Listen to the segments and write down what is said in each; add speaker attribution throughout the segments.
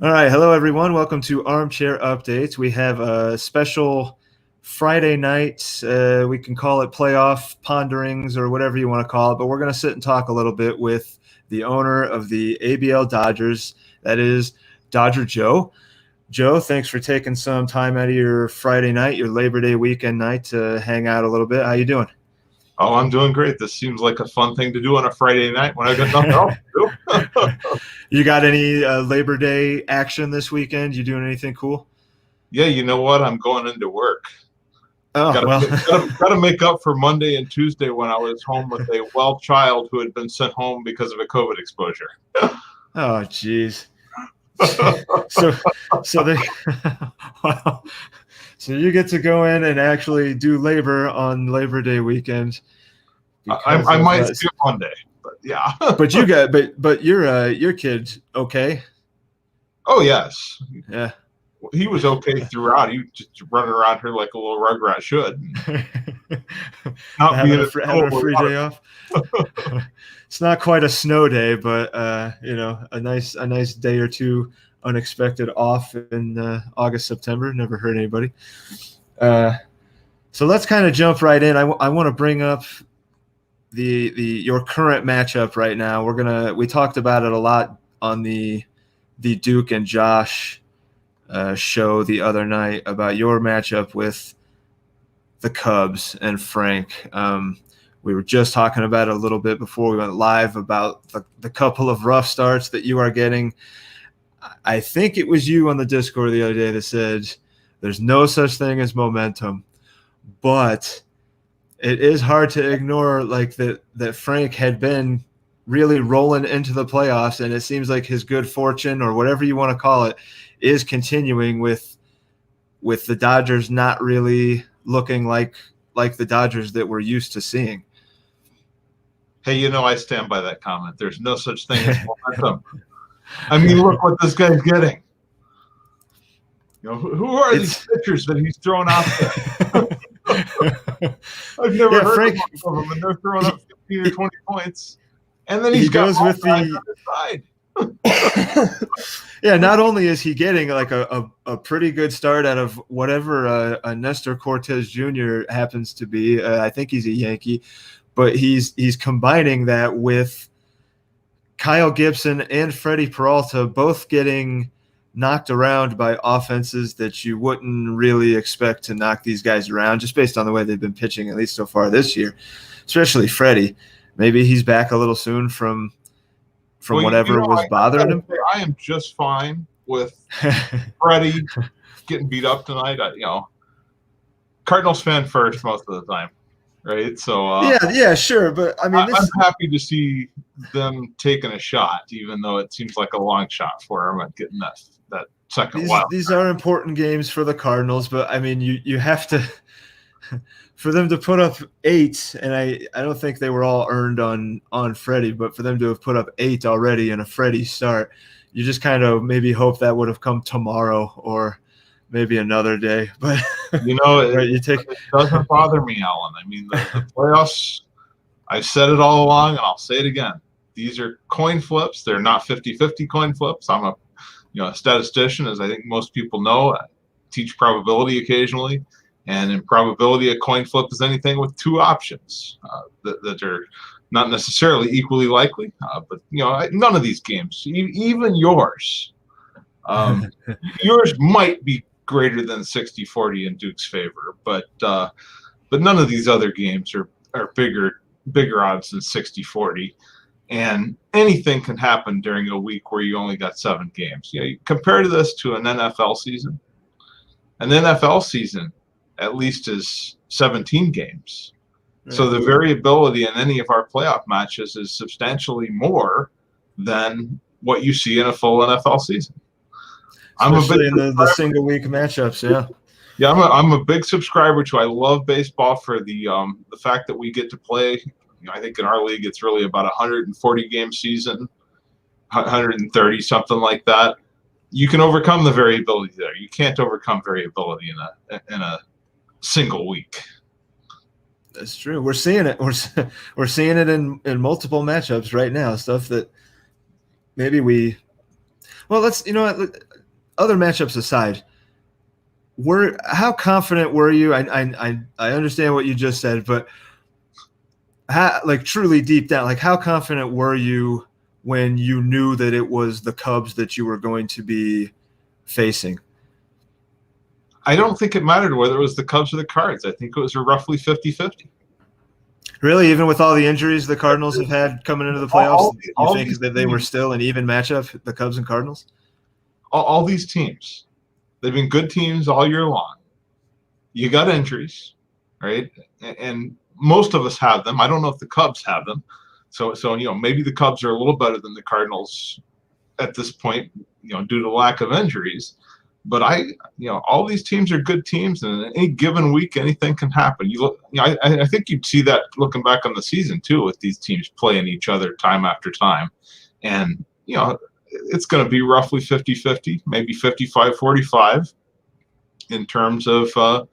Speaker 1: All right. Hello, everyone. Welcome to Armchair Updates. We have a special Friday night. We can call it playoff ponderings or whatever you want to call it, but we're going to sit and talk a little bit with the owner of the ABL Dodgers. That is Dodger Joe. Joe, thanks for taking some time out of your Friday night, your Labor Day weekend night to hang out a little bit. How you doing?
Speaker 2: Oh, I'm doing great. This seems like a fun thing to do on a Friday night when I got nothing else to do.
Speaker 1: You got any Labor Day action this weekend? You doing anything cool?
Speaker 2: Yeah, you know what? I'm going into work.
Speaker 1: Oh, well.
Speaker 2: Gotta make up for Monday and Tuesday when I was home with a well child who had been sent home because of a COVID exposure.
Speaker 1: Oh, geez. So they wow. So you get to go in and actually do labor on Labor Day weekend.
Speaker 2: I might skip Monday, but yeah.
Speaker 1: but your kid okay?
Speaker 2: Oh yes.
Speaker 1: Yeah.
Speaker 2: He was okay throughout. He was just running around here like a little rugrat should. Not
Speaker 1: having a free day off. It's not quite a snow day, but a nice day or two unexpected off in August, September. Never hurt anybody. So let's kind of jump right in. I want to bring up your current matchup right now. We talked about it a lot on the Duke and Josh show the other night about your matchup with the Cubs and Frank. We were just talking about it a little bit before we went live about the couple of rough starts that you are getting. I think it was you on the Discord the other day that said there's no such thing as momentum, but it is hard to ignore like that Frank had been really rolling into the playoffs, and it seems like his good fortune, or whatever you want to call it, is continuing with the Dodgers not really looking like the Dodgers that we're used to seeing.
Speaker 2: Hey, I stand by that comment. There's no such thing as momentum. I mean, look what this guy's getting. Who are these pitchers that he's throwing out there? I've never heard of them, and they're throwing up 15 or 20 points. And then he goes with the side.
Speaker 1: Yeah, not only is he getting like a pretty good start out of whatever Nestor Cortez Jr. happens to be. I think he's a Yankee, but he's combining that with Kyle Gibson and Freddie Peralta both getting knocked around by offenses that you wouldn't really expect to knock these guys around just based on the way they've been pitching, at least so far this year, especially Freddie. Maybe he's back a little soon from whatever was bothering him.
Speaker 2: I am just fine with Freddie getting beat up tonight. Cardinals fan first most of the time, right? So
Speaker 1: yeah, sure, but I mean,
Speaker 2: I'm happy to see them taking a shot, even though it seems like a long shot for them at getting that second wild.
Speaker 1: These are important games for the Cardinals, but I mean, you have to. For them to put up 8, and I don't think they were all earned on Freddie, but for them to have put up 8 already in a Freddie start, you just kind of maybe hope that would have come tomorrow or maybe another day. But
Speaker 2: it doesn't bother me, Alan. I mean, the playoffs, I've said it all along, and I'll say it again. These are coin flips. They're not 50-50 coin flips. I'm a statistician, as I think most people know. I teach probability occasionally. And in probability, a coin flip is anything with 2 options that are not necessarily equally likely. But none of these games, even yours, yours might be greater than 60-40 in Duke's favor. But none of these other games are bigger odds than 60-40. And anything can happen during a week where you only got 7 games. You compare this to an NFL season. An NFL season at least is 17 games. Right. So the variability in any of our playoff matches is substantially more than what you see in a full NFL season.
Speaker 1: Especially in the single week matchups, yeah.
Speaker 2: Yeah, I'm a big subscriber to. I love baseball for the fact that we get to play. I think in our league it's really about a 140 game season, 130, something like that. You can overcome the variability there. You can't overcome variability in a single week.
Speaker 1: That's true. We're seeing it. We're seeing it in multiple matchups right now. Stuff that maybe let's other matchups aside, how confident were you? I understand what you just said, but like truly deep down, like how confident were you when you knew that it was the Cubs that you were going to be facing?
Speaker 2: I don't think it mattered whether it was the Cubs or the Cards. I think it was roughly 50-50.
Speaker 1: Really? Even with all the injuries the Cardinals have had coming into the playoffs, you think that they were still an even matchup, the Cubs and Cardinals?
Speaker 2: All these teams, they've been good teams all year long. You got injuries, right? And most of us have them. I don't know if the Cubs have them. So maybe the Cubs are a little better than the Cardinals at this point, due to lack of injuries. But all these teams are good teams, and in any given week, anything can happen. I think you'd see that looking back on the season too, with these teams playing each other time after time, and it's going to be roughly 50-50, maybe 55-45 in terms of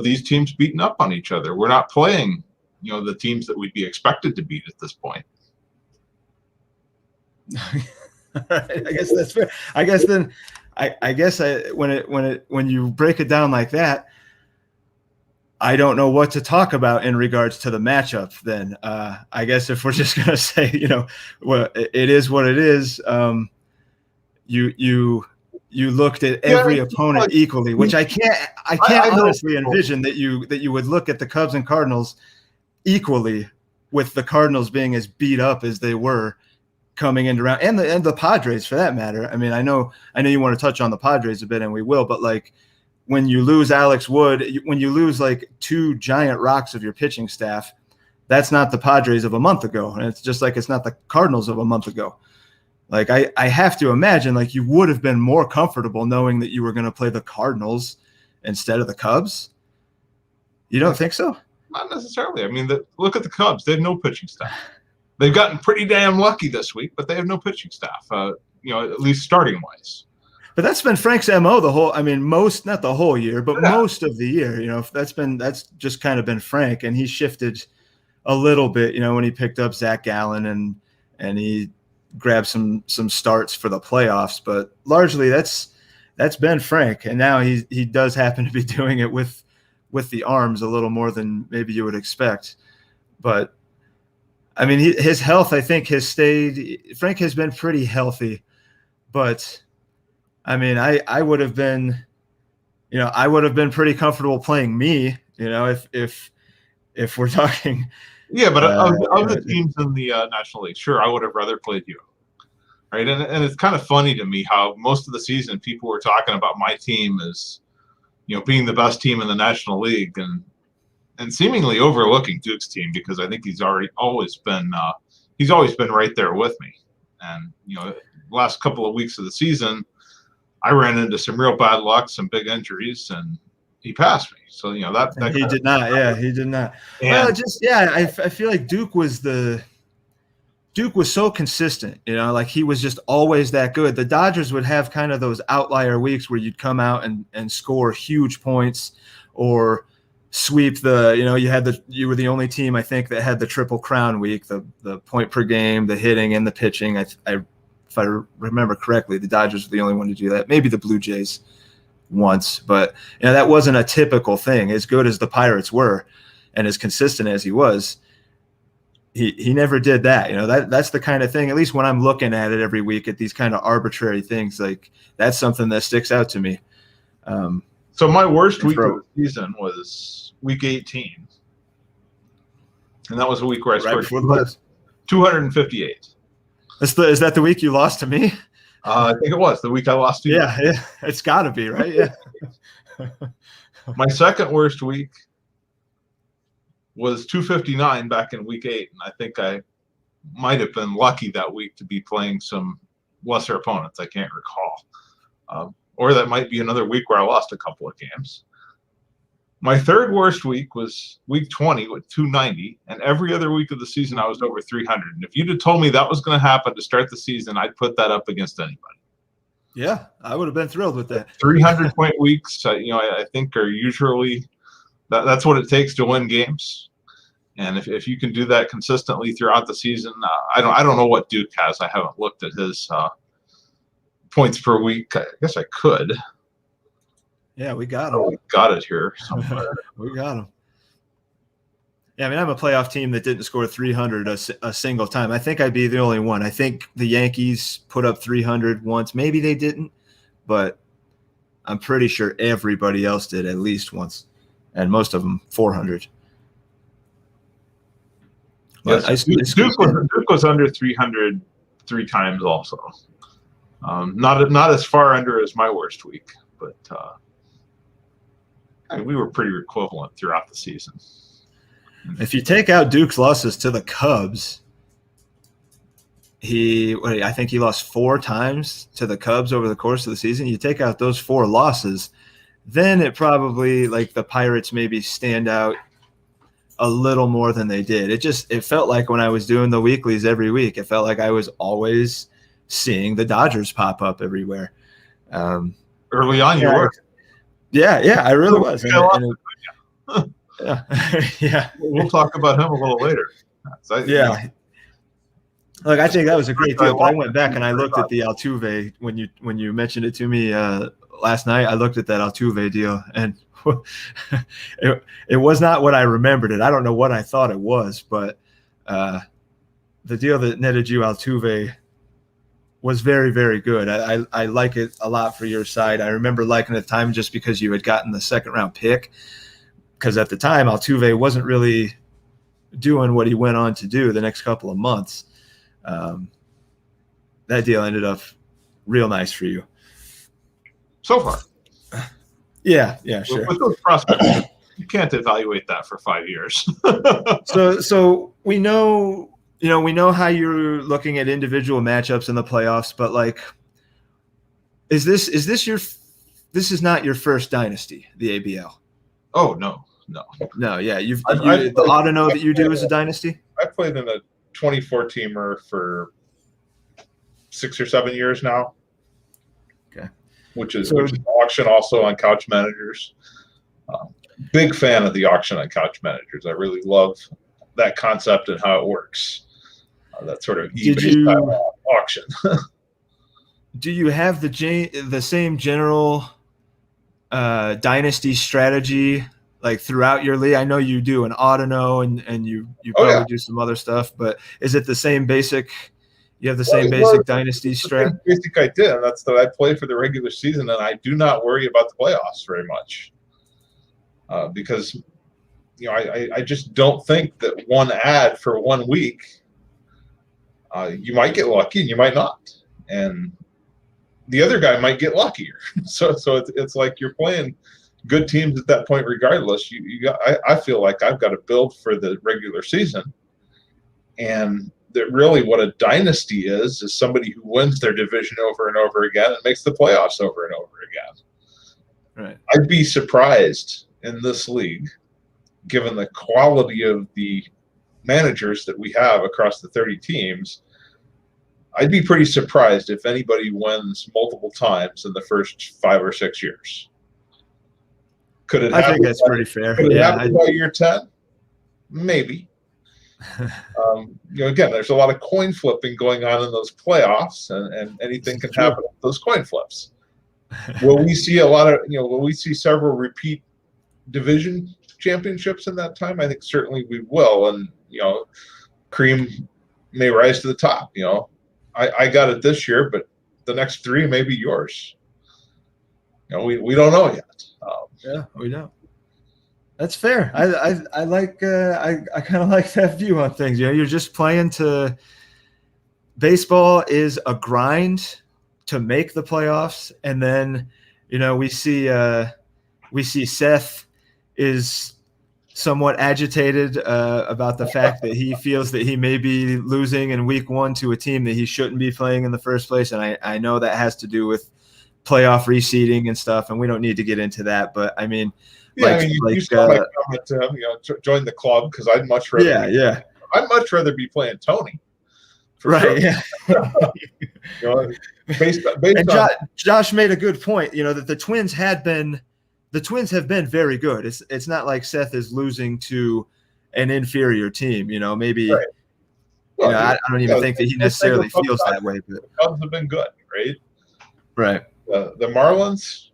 Speaker 2: these teams beating up on each other. We're not playing, the teams that we'd be expected to beat at this point.
Speaker 1: I guess that's fair. I guess then. I guess when you break it down like that, I don't know what to talk about in regards to the matchup. Then I guess if we're just gonna say, well, it is what it is. You looked at every opponent equally, which I can't honestly envision that you would look at the Cubs and Cardinals equally, with the Cardinals being as beat up as they were coming into round, and the Padres for that matter. I mean, I know you want to touch on the Padres a bit, and we will, but like when you lose Alex Wood, when you lose like two giant rocks of your pitching staff, that's not the Padres of a month ago. And it's just like it's not the Cardinals of a month ago. Like I have to imagine like you would have been more comfortable knowing that you were going to play the Cardinals instead of the Cubs. You don't think so?
Speaker 2: Not necessarily. I mean, look at the Cubs. They have no pitching staff. They've gotten pretty damn lucky this week, but they have no pitching staff, at least starting wise.
Speaker 1: But that's been Frank's MO the whole, not the whole year, but most of the year, that's just kind of been Frank. And he shifted a little bit, when he picked up Zach Gallen and he grabbed some starts for the playoffs, but largely that's been Frank. And now he does happen to be doing it with the arms a little more than maybe you would expect. But I mean, his health, I think, has stayed. Frank has been pretty healthy, but I mean, I would have been, pretty comfortable playing me, if we're talking.
Speaker 2: Yeah, but of the teams in the National League, sure, I would have rather played you, right? And it's kind of funny to me how most of the season people were talking about my team as, being the best team in the National League, and seemingly overlooking Duke's team, because I think he's always been right there with me. And last couple of weeks of the season, I ran into some real bad luck, some big injuries, and he passed me. So that
Speaker 1: he did not. Yeah, he did not. Well, I feel like Duke was so consistent. Like he was just always that good. The Dodgers would have kind of those outlier weeks where you'd come out and score huge points or sweep you were the only team I think that had the Triple Crown week, the point per game, the hitting and the pitching. If I remember correctly, the Dodgers were the only one to do that. Maybe the Blue Jays once, but that wasn't a typical thing. As good as the Pirates were and as consistent as he was, he never did that. That's the kind of thing, at least when I'm looking at it every week at these kind of arbitrary things, like that's something that sticks out to me.
Speaker 2: So my worst week of the season was week 18. And that was a week where I scored 258.
Speaker 1: Is that the week you lost to me?
Speaker 2: I think it was the week I lost to you.
Speaker 1: Yeah, it's got to be, right? Yeah.
Speaker 2: My second worst week was 259 back in week 8. And I think I might have been lucky that week to be playing some lesser opponents. I can't recall. Or that might be another week where I lost a couple of games. My third worst week was week 20 with 290, and every other week of the season I was over 300. And if you'd have told me that was going to happen to start the season, I'd put that up against anybody.
Speaker 1: Yeah, I would have been thrilled with that.
Speaker 2: 300-point weeks, I think are usually that's what it takes to win games. And if you can do that consistently throughout the season, I don't know what Duke has. I haven't looked at his points per week. I guess I could.
Speaker 1: Yeah, we got
Speaker 2: Oh,
Speaker 1: them.
Speaker 2: we got it here somewhere.
Speaker 1: We got them. Yeah, I mean, I'm a playoff team that didn't score 300 a single time. I think I'd be the only one. I think the Yankees put up 300 once. Maybe they didn't, but I'm pretty sure everybody else did at least once, and most of them 400. But
Speaker 2: Yes, Duke was under 300 3 times also. Not as far under as my worst week, but we were pretty equivalent throughout the season.
Speaker 1: If you take out Duke's losses to the Cubs, I think he lost 4 times to the Cubs over the course of the season. You take out those 4 losses, then it probably, like, the Pirates maybe stand out a little more than they did. It felt like when I was doing the weeklies every week, it felt like I was always seeing the Dodgers pop up everywhere.
Speaker 2: Early on, you were.
Speaker 1: Yeah, I really was. Yeah.
Speaker 2: We'll talk about him a little later.
Speaker 1: Look, I think that was a great deal. But I went back and I looked at the Altuve when you mentioned it to me last night. I looked at that Altuve deal, and it was not what I remembered it. I don't know what I thought it was, but the deal that netted you Altuve was very, very good. I like it a lot for your side. I remember liking it at the time just because you had gotten the 2nd round pick. Because at the time, Altuve wasn't really doing what he went on to do the next couple of months. That deal ended up real nice for you.
Speaker 2: So far.
Speaker 1: Yeah, sure.
Speaker 2: With those prospects, you can't evaluate that for 5 years.
Speaker 1: So we know how you're looking at individual matchups in the playoffs, but like, this is not your first dynasty, the ABL?
Speaker 2: Oh, no.
Speaker 1: Yeah, the Autono that you do is a dynasty.
Speaker 2: I played in a 24-teamer for 6 or 7 years now.
Speaker 1: Okay,
Speaker 2: which is auction also on Couch Managers. Big fan of the auction on Couch Managers. I really love that concept and how it works. That sort of eBay auction.
Speaker 1: Do you have the same general dynasty strategy like throughout your league? I know you do an Autono and you probably do some other stuff, but is it the same basic? You have the same basic dynasty strat?
Speaker 2: Basic I did, and that's that I play for the regular season, and I do not worry about the playoffs very much because I just don't think that one ad for 1 week, you might get lucky and you might not, and the other guy might get luckier. So it's like you're playing good teams at that point regardless. I feel like I've got to build for the regular season, and that really what a dynasty is somebody who wins their division over and over again and makes the playoffs over and over again.
Speaker 1: Right.
Speaker 2: I'd be surprised in this league, given the quality of the managers that we have across the 30 teams. I'd be pretty surprised if anybody wins multiple times in the first 5 or 6 years. Could it happen?
Speaker 1: I think that's pretty fair.
Speaker 2: Could it happen by year 10? Maybe. Again, there's a lot of coin flipping going on in those playoffs, and anything can happen with those coin flips. Will we see will we see several repeat division championships in that time? I think certainly we will, and cream may rise to the top. I got it this year, but the next 3 may be yours. We don't know yet.
Speaker 1: Yeah, we don't. That's fair. I like I kind of like that view on things. You're just playing to. Baseball is a grind to make the playoffs, and then we see Seth is somewhat agitated about the fact that he feels that he may be losing in week 1 to a team that he shouldn't be playing in the first place, and I know that has to do with playoff reseeding and stuff, and we don't need to get into that, but I mean.
Speaker 2: Yeah, you saw my comment to him, join the club, because I'd much rather. I'd much rather be playing Tony.
Speaker 1: Right.
Speaker 2: Sure. Yeah. Based
Speaker 1: and
Speaker 2: on,
Speaker 1: Josh made a good point. That the Twins have been very good. It's not like Seth is losing to an inferior team. Maybe. Right. Well, I don't even think that he necessarily feels that way. But
Speaker 2: the Cubs have been good, right?
Speaker 1: Right.
Speaker 2: The Marlins,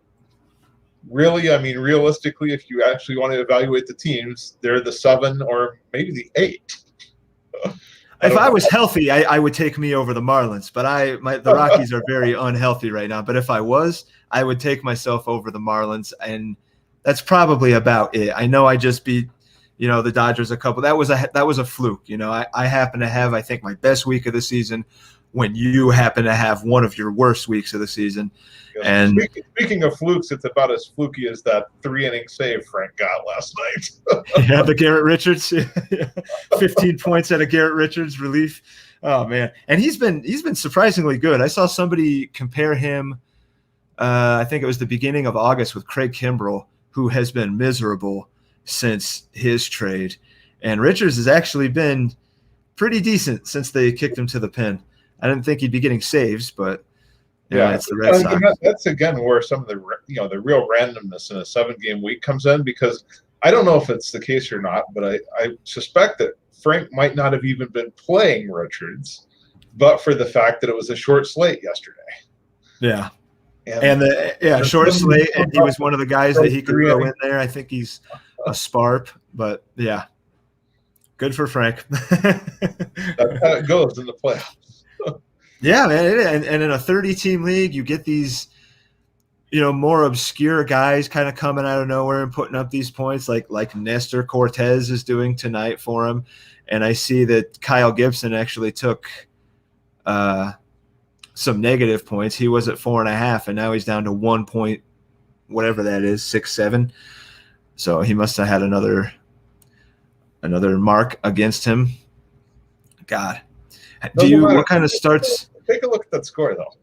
Speaker 2: really, I mean, realistically, if you actually want to evaluate the teams, they're the 7 or maybe the 8.
Speaker 1: If I was healthy, I would take me over the Marlins, but the Rockies are very unhealthy right now. But if I was, I would take myself over the Marlins, and that's probably about it. I know I just beat, the Dodgers a couple. That was a fluke. I happen to have, I think, my best week of the season when you happen to have one of your worst weeks of the season.
Speaker 2: Yes.
Speaker 1: And
Speaker 2: speaking of flukes, it's about as fluky as that 3-inning save Frank got last night.
Speaker 1: yeah, the Garrett Richards, 15 points out of Garrett Richards relief. Oh man, and he's been surprisingly good. I saw somebody compare him. I think it was the beginning of August with Craig Kimbrell, who has been miserable since his trade, and Richards has actually been pretty decent since they kicked him to the pen. I didn't think he'd be getting saves, but it's the Red Sox.
Speaker 2: That's again where some of the real randomness in a 7-game week comes in, because I don't know if it's the case or not, but I suspect that Frank might not have even been playing Richards, but for the fact that it was a short slate yesterday.
Speaker 1: Yeah. And short slate, and he was one of the guys that he could throw in there. I think he's a sparp, but yeah, good for Frank.
Speaker 2: That's how it goes in the playoffs.
Speaker 1: Yeah, man, and in a 30-team league, you get these, more obscure guys kind of coming out of nowhere and putting up these points, like Nestor Cortez is doing tonight for him, and I see that Kyle Gibson actually took some negative points. He was at 4.5, and now he's down to 1 point, whatever that is, 6-7. So he must have had another mark against him. God, what kind of starts?
Speaker 2: Take a look at that score though.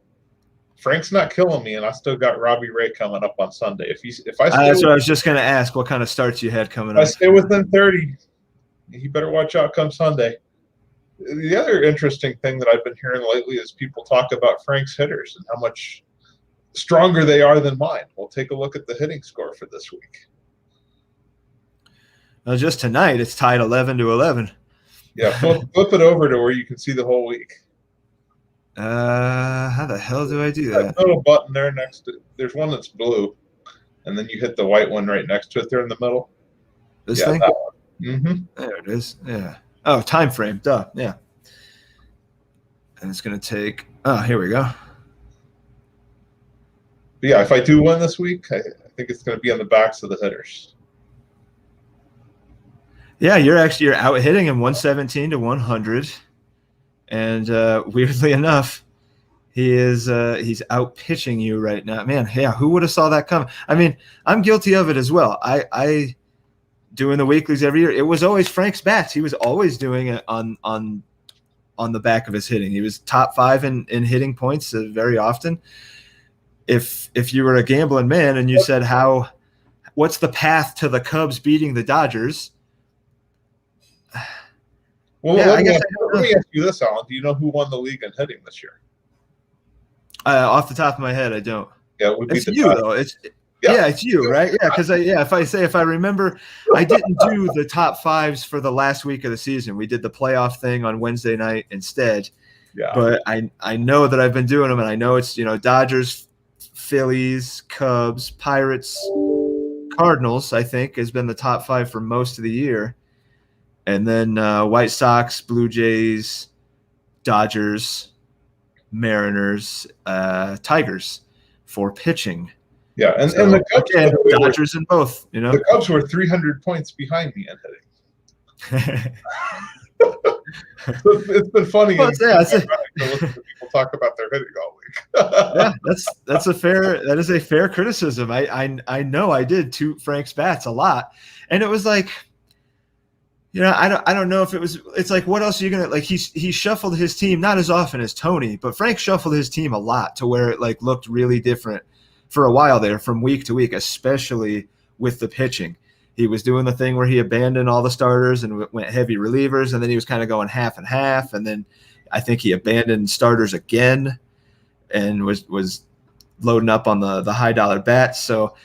Speaker 2: Frank's not killing me, and I still got Robbie Ray coming up on Sunday.
Speaker 1: That's what I was just going to ask. What kind of starts you had coming up?
Speaker 2: I stay within 30. You better watch out come Sunday. The other interesting thing that I've been hearing lately is people talk about Frank's hitters and how much stronger they are than mine. We'll take a look at the hitting score for this week.
Speaker 1: Well, just tonight, it's tied 11-11.
Speaker 2: Yeah, flip it over to where you can see the whole week.
Speaker 1: How the hell do I do that?
Speaker 2: Little button there next to, there's one that's blue, and then you hit the white one right next to it there in the middle.
Speaker 1: This thing?
Speaker 2: That one. Mm-hmm.
Speaker 1: There it is. Yeah. Oh, time frame. Duh. Yeah. And it's going to take. Oh, here we go.
Speaker 2: But yeah, if I do win this week, I think it's going to be on the backs of the hitters.
Speaker 1: Yeah, you're out hitting him 117-100. And weirdly enough, he's out pitching you right now. Man, yeah, who would have saw that coming? I mean, I'm guilty of it as well. I doing the weeklies every year. It was always Frank's bats. He was always doing it on the back of his hitting. He was top 5 in hitting points very often. If you were a gambling man and you said what's the path to the Cubs beating the Dodgers?
Speaker 2: Well,
Speaker 1: yeah,
Speaker 2: let me ask you this, Alan. Do you know who won the league in hitting this year?
Speaker 1: Off the top of my head, I don't.
Speaker 2: Yeah, it would be
Speaker 1: it's you though. It's you, right? Yeah, because if I remember, I didn't do the top 5s for the last week of the season. We did the playoff thing on Wednesday night instead.
Speaker 2: Yeah.
Speaker 1: But I know that I've been doing them, and I know it's Dodgers, Phillies, Cubs, Pirates, Cardinals. I think has been the top 5 for most of the year. And then White Sox, Blue Jays, Dodgers, Mariners, Tigers for pitching.
Speaker 2: Yeah, and the Cubs,
Speaker 1: again, Dodgers in both.
Speaker 2: The Cubs were 300 points behind me in hitting. It's been funny.
Speaker 1: Well,
Speaker 2: to listen to people talk about their hitting all week.
Speaker 1: Yeah, that is a fair criticism. I know I did toot Frank's bats a lot, and it was like. I don't know if it's like, what else are you going to, like, he shuffled his team, not as often as Tony, but Frank shuffled his team a lot to where it like looked really different for a while there from week to week, especially with the pitching. He was doing the thing where he abandoned all the starters and went heavy relievers, and then he was kind of going half and half. And then I think he abandoned starters again and was loading up on the high dollar bats. So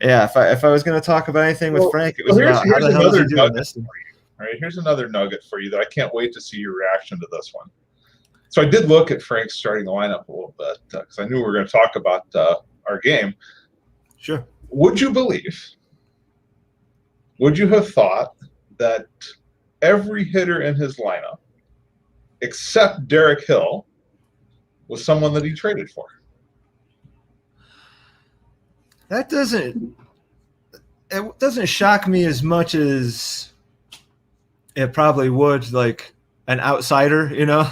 Speaker 1: yeah, if I was going to talk about anything with Frank, it was about how the hell is he doing this?
Speaker 2: All right, here's another nugget for you that I can't wait to see your reaction to this one. So I did look at Frank's starting the lineup a little bit because I knew we were going to talk about our game.
Speaker 1: Sure.
Speaker 2: Would you have thought that every hitter in his lineup, except Derek Hill, was someone that he traded for?
Speaker 1: That doesn't shock me as much as it probably would like an outsider, you know,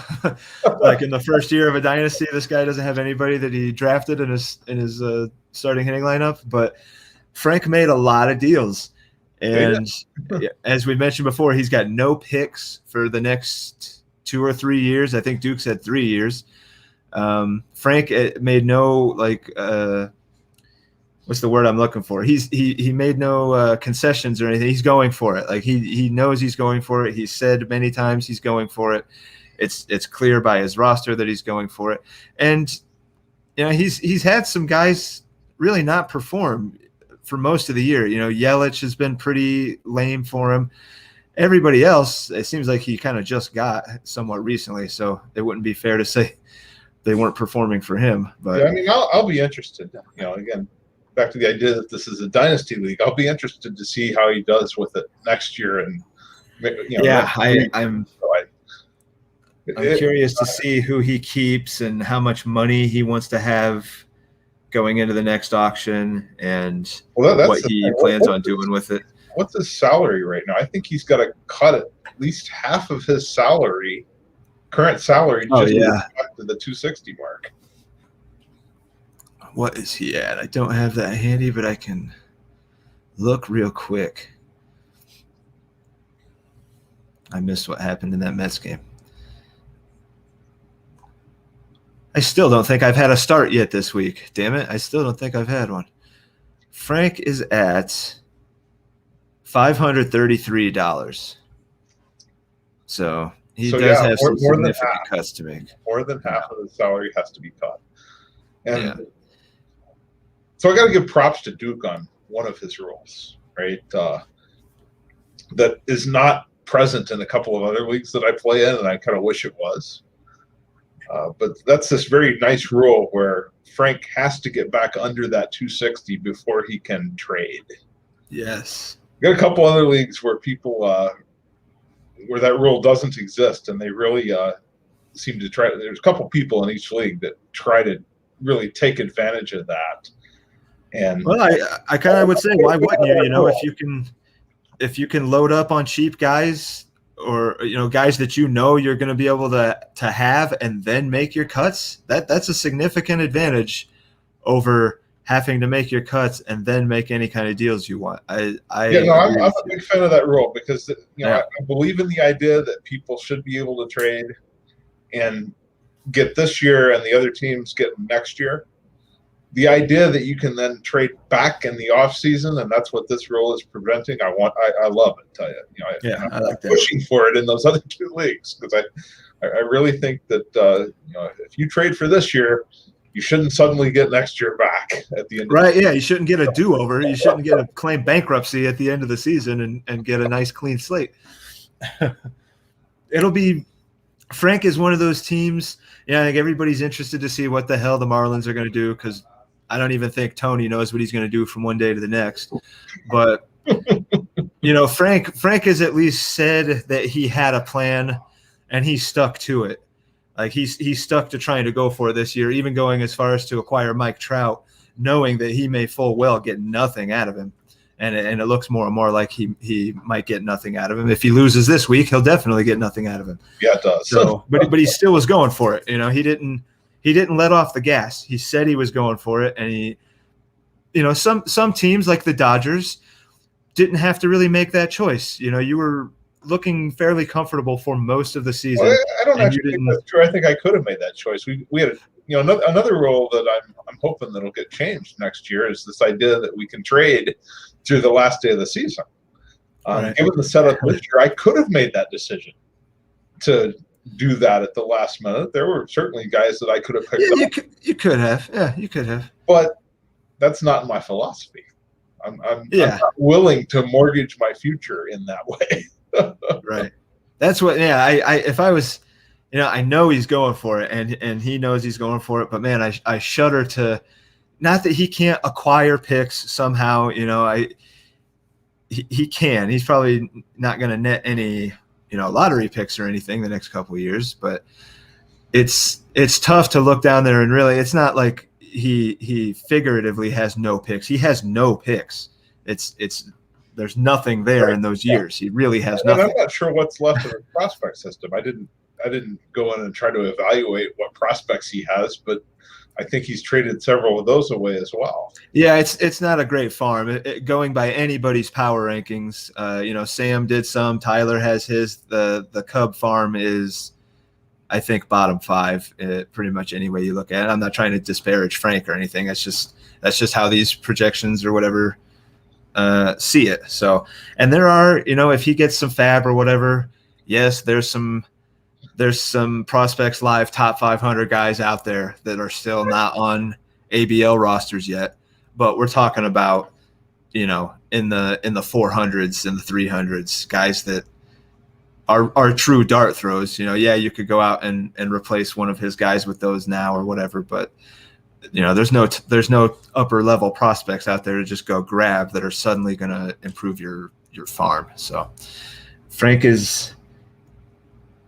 Speaker 1: like in the first year of a dynasty, this guy doesn't have anybody that he drafted in his starting hitting lineup. But Frank made a lot of deals, and as we mentioned before, he's got no picks for the next 2 or 3 years. I think Duke said 3 years. Frank made no what's the word I'm looking for? He made no concessions or anything. He's going for it. Like he knows he's going for it. He said many times he's going for it. It's clear by his roster that he's going for it. And you know, he's had some guys really not perform for most of the year. You know, Yelich has been pretty lame for him. Everybody else, it seems like he kind of just got somewhat recently. So it wouldn't be fair to say they weren't performing for him. But
Speaker 2: yeah, I mean, I'll be interested. You know, again, back to the idea that this is a dynasty league. I'll be interested to see how he does with it next year. And you know,
Speaker 1: yeah, I'm curious to see who he keeps and how much money he wants to have going into the next auction and what he plans on doing with it.
Speaker 2: What's his salary right now? I think he's got to cut at least half of his salary, current salary, just to get to the 260 mark.
Speaker 1: What is he at? I don't have that handy, but I can look real quick. I missed what happened in that Mets game. I still don't think I've had a start yet this week. Damn it. I still don't think I've had one. Frank is at $533. So he does have some significant cuts to make.
Speaker 2: More than half of the salary has to be cut. And so I got to give props to Duke on one of his rules, right? That is not present in a couple of other leagues that I play in, and I kind of wish it was. But that's this very nice rule where Frank has to get back under that 260 before he can trade.
Speaker 1: Yes.
Speaker 2: Got a couple other leagues where people where that rule doesn't exist, and they really seem to try. There's a couple people in each league that try to really take advantage of that. And
Speaker 1: well, I kind of would say, why wouldn't you? You know, if you can load up on cheap guys, or you know, guys that you know you're going to be able to have and then make your cuts, that's a significant advantage over having to make your cuts and then make any kind of deals you want. I'm
Speaker 2: a big fan of that rule because I believe in the idea that people should be able to trade and get this year and the other teams get next year. The idea that you can then trade back in the off season, and that's what this rule is preventing. I love it.
Speaker 1: I like that.
Speaker 2: Pushing for it in those other two leagues because I really think that if you trade for this year, you shouldn't suddenly get next year back at the end.
Speaker 1: Right? Yeah, you shouldn't get a do-over. You shouldn't get a claim bankruptcy at the end of the season and get a nice clean slate. It'll be. Frank is one of those teams. Yeah, I think everybody's interested to see what the hell the Marlins are going to do because I don't even think Tony knows what he's going to do from one day to the next. But, you know, Frank has at least said that he had a plan and he stuck to it. Like he's stuck to trying to go for it this year, even going as far as to acquire Mike Trout, knowing that he may full well get nothing out of him. And it looks more and more like he might get nothing out of him. If he loses this week, he'll definitely get nothing out of him.
Speaker 2: Yeah, it does.
Speaker 1: So, but he still was going for it. You know, he didn't let off the gas. He said he was going for it, and he, you know, some teams like the Dodgers didn't have to really make that choice. You know, you were looking fairly comfortable for most of the season.
Speaker 2: Well, I don't actually think that's true. I think I could have made that choice. We had another rule that I'm hoping that'll get changed next year is this idea that we can trade through the last day of the season.
Speaker 1: Right.
Speaker 2: Given the setup this year, I could have made that decision to do that at the last minute. There were certainly guys that I could have picked up.
Speaker 1: You could have. Yeah, you could have.
Speaker 2: But that's not my philosophy. I'm not willing to mortgage my future in that way.
Speaker 1: Right. That's what. Yeah. If I was I know he's going for it, and he knows he's going for it. But man, I shudder to, not that he can't acquire picks somehow. He can. He's probably not going to net any lottery picks or anything the next couple of years, but it's tough to look down there and really, it's not like he figuratively has no picks. He has no picks. There's nothing there in those years. He really has nothing.
Speaker 2: And I'm not sure what's left in the prospect system. I didn't go in and try to evaluate what prospects he has, but I think he's traded several of those away as well.
Speaker 1: Yeah, it's not a great farm. Going by anybody's power rankings, Sam did some. Tyler has his. The Cub farm is, I think, bottom 5. Pretty much any way you look at it. I'm not trying to disparage Frank or anything. That's just how these projections or whatever see it. So, and there are, if he gets some fab or whatever, yes, there's some prospects live top 500 guys out there that are still not on ABL rosters yet, but we're talking about, in the 400s and the 300s, guys that are true dart throws. You could go out and replace one of his guys with those now or whatever, but there's no upper level prospects out there to just go grab that are suddenly going to improve your farm. So Frank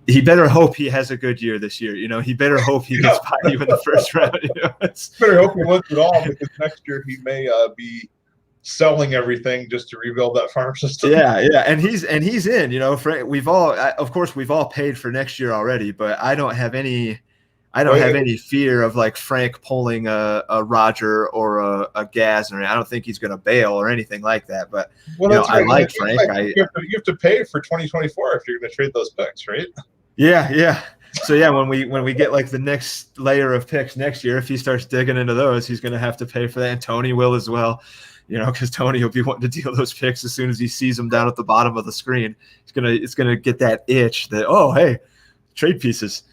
Speaker 1: he better hope he has a good year this year. He better hope he gets by you in the first round.
Speaker 2: Better hope he wins it all, because next year he may be selling everything just to rebuild that farm system.
Speaker 1: Yeah, and he's in. Frank, we've all paid for next year already, but I don't have any fear of like Frank pulling a Roger or a Gaz, or I don't think he's going to bail or anything like that. But I like Frank.
Speaker 2: You have to pay for 2024 if you're going to trade those picks, right?
Speaker 1: Yeah. So yeah, when we get like the next layer of picks next year, if he starts digging into those, he's going to have to pay for that, and Tony will as well. Because Tony will be wanting to deal those picks as soon as he sees them down at the bottom of the screen. It's gonna get that itch that, oh hey, trade pieces.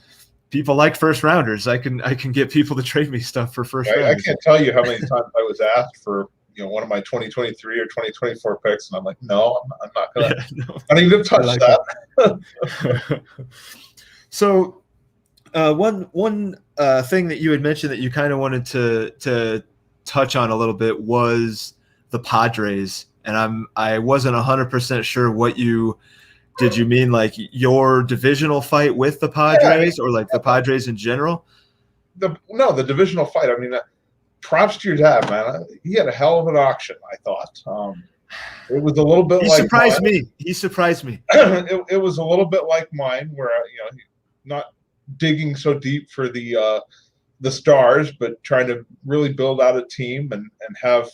Speaker 1: People like first rounders. I can get people to trade me stuff for first rounders.
Speaker 2: I can't tell you how many times I was asked for one of my 2023 or 2024 picks, and I'm like, no, I'm not gonna. No. I don't even touch that.
Speaker 1: So, one thing that you had mentioned that you kind of wanted to touch on a little bit was the Padres, and I wasn't 100% sure what did you mean, like your divisional fight with the Padres, or like the Padres in general?
Speaker 2: The divisional fight. I mean, props to your dad, man. He had a hell of an auction, I thought. It was a little bit
Speaker 1: He surprised me.
Speaker 2: It was a little bit like mine, where not digging so deep for the stars, but trying to really build out a team and have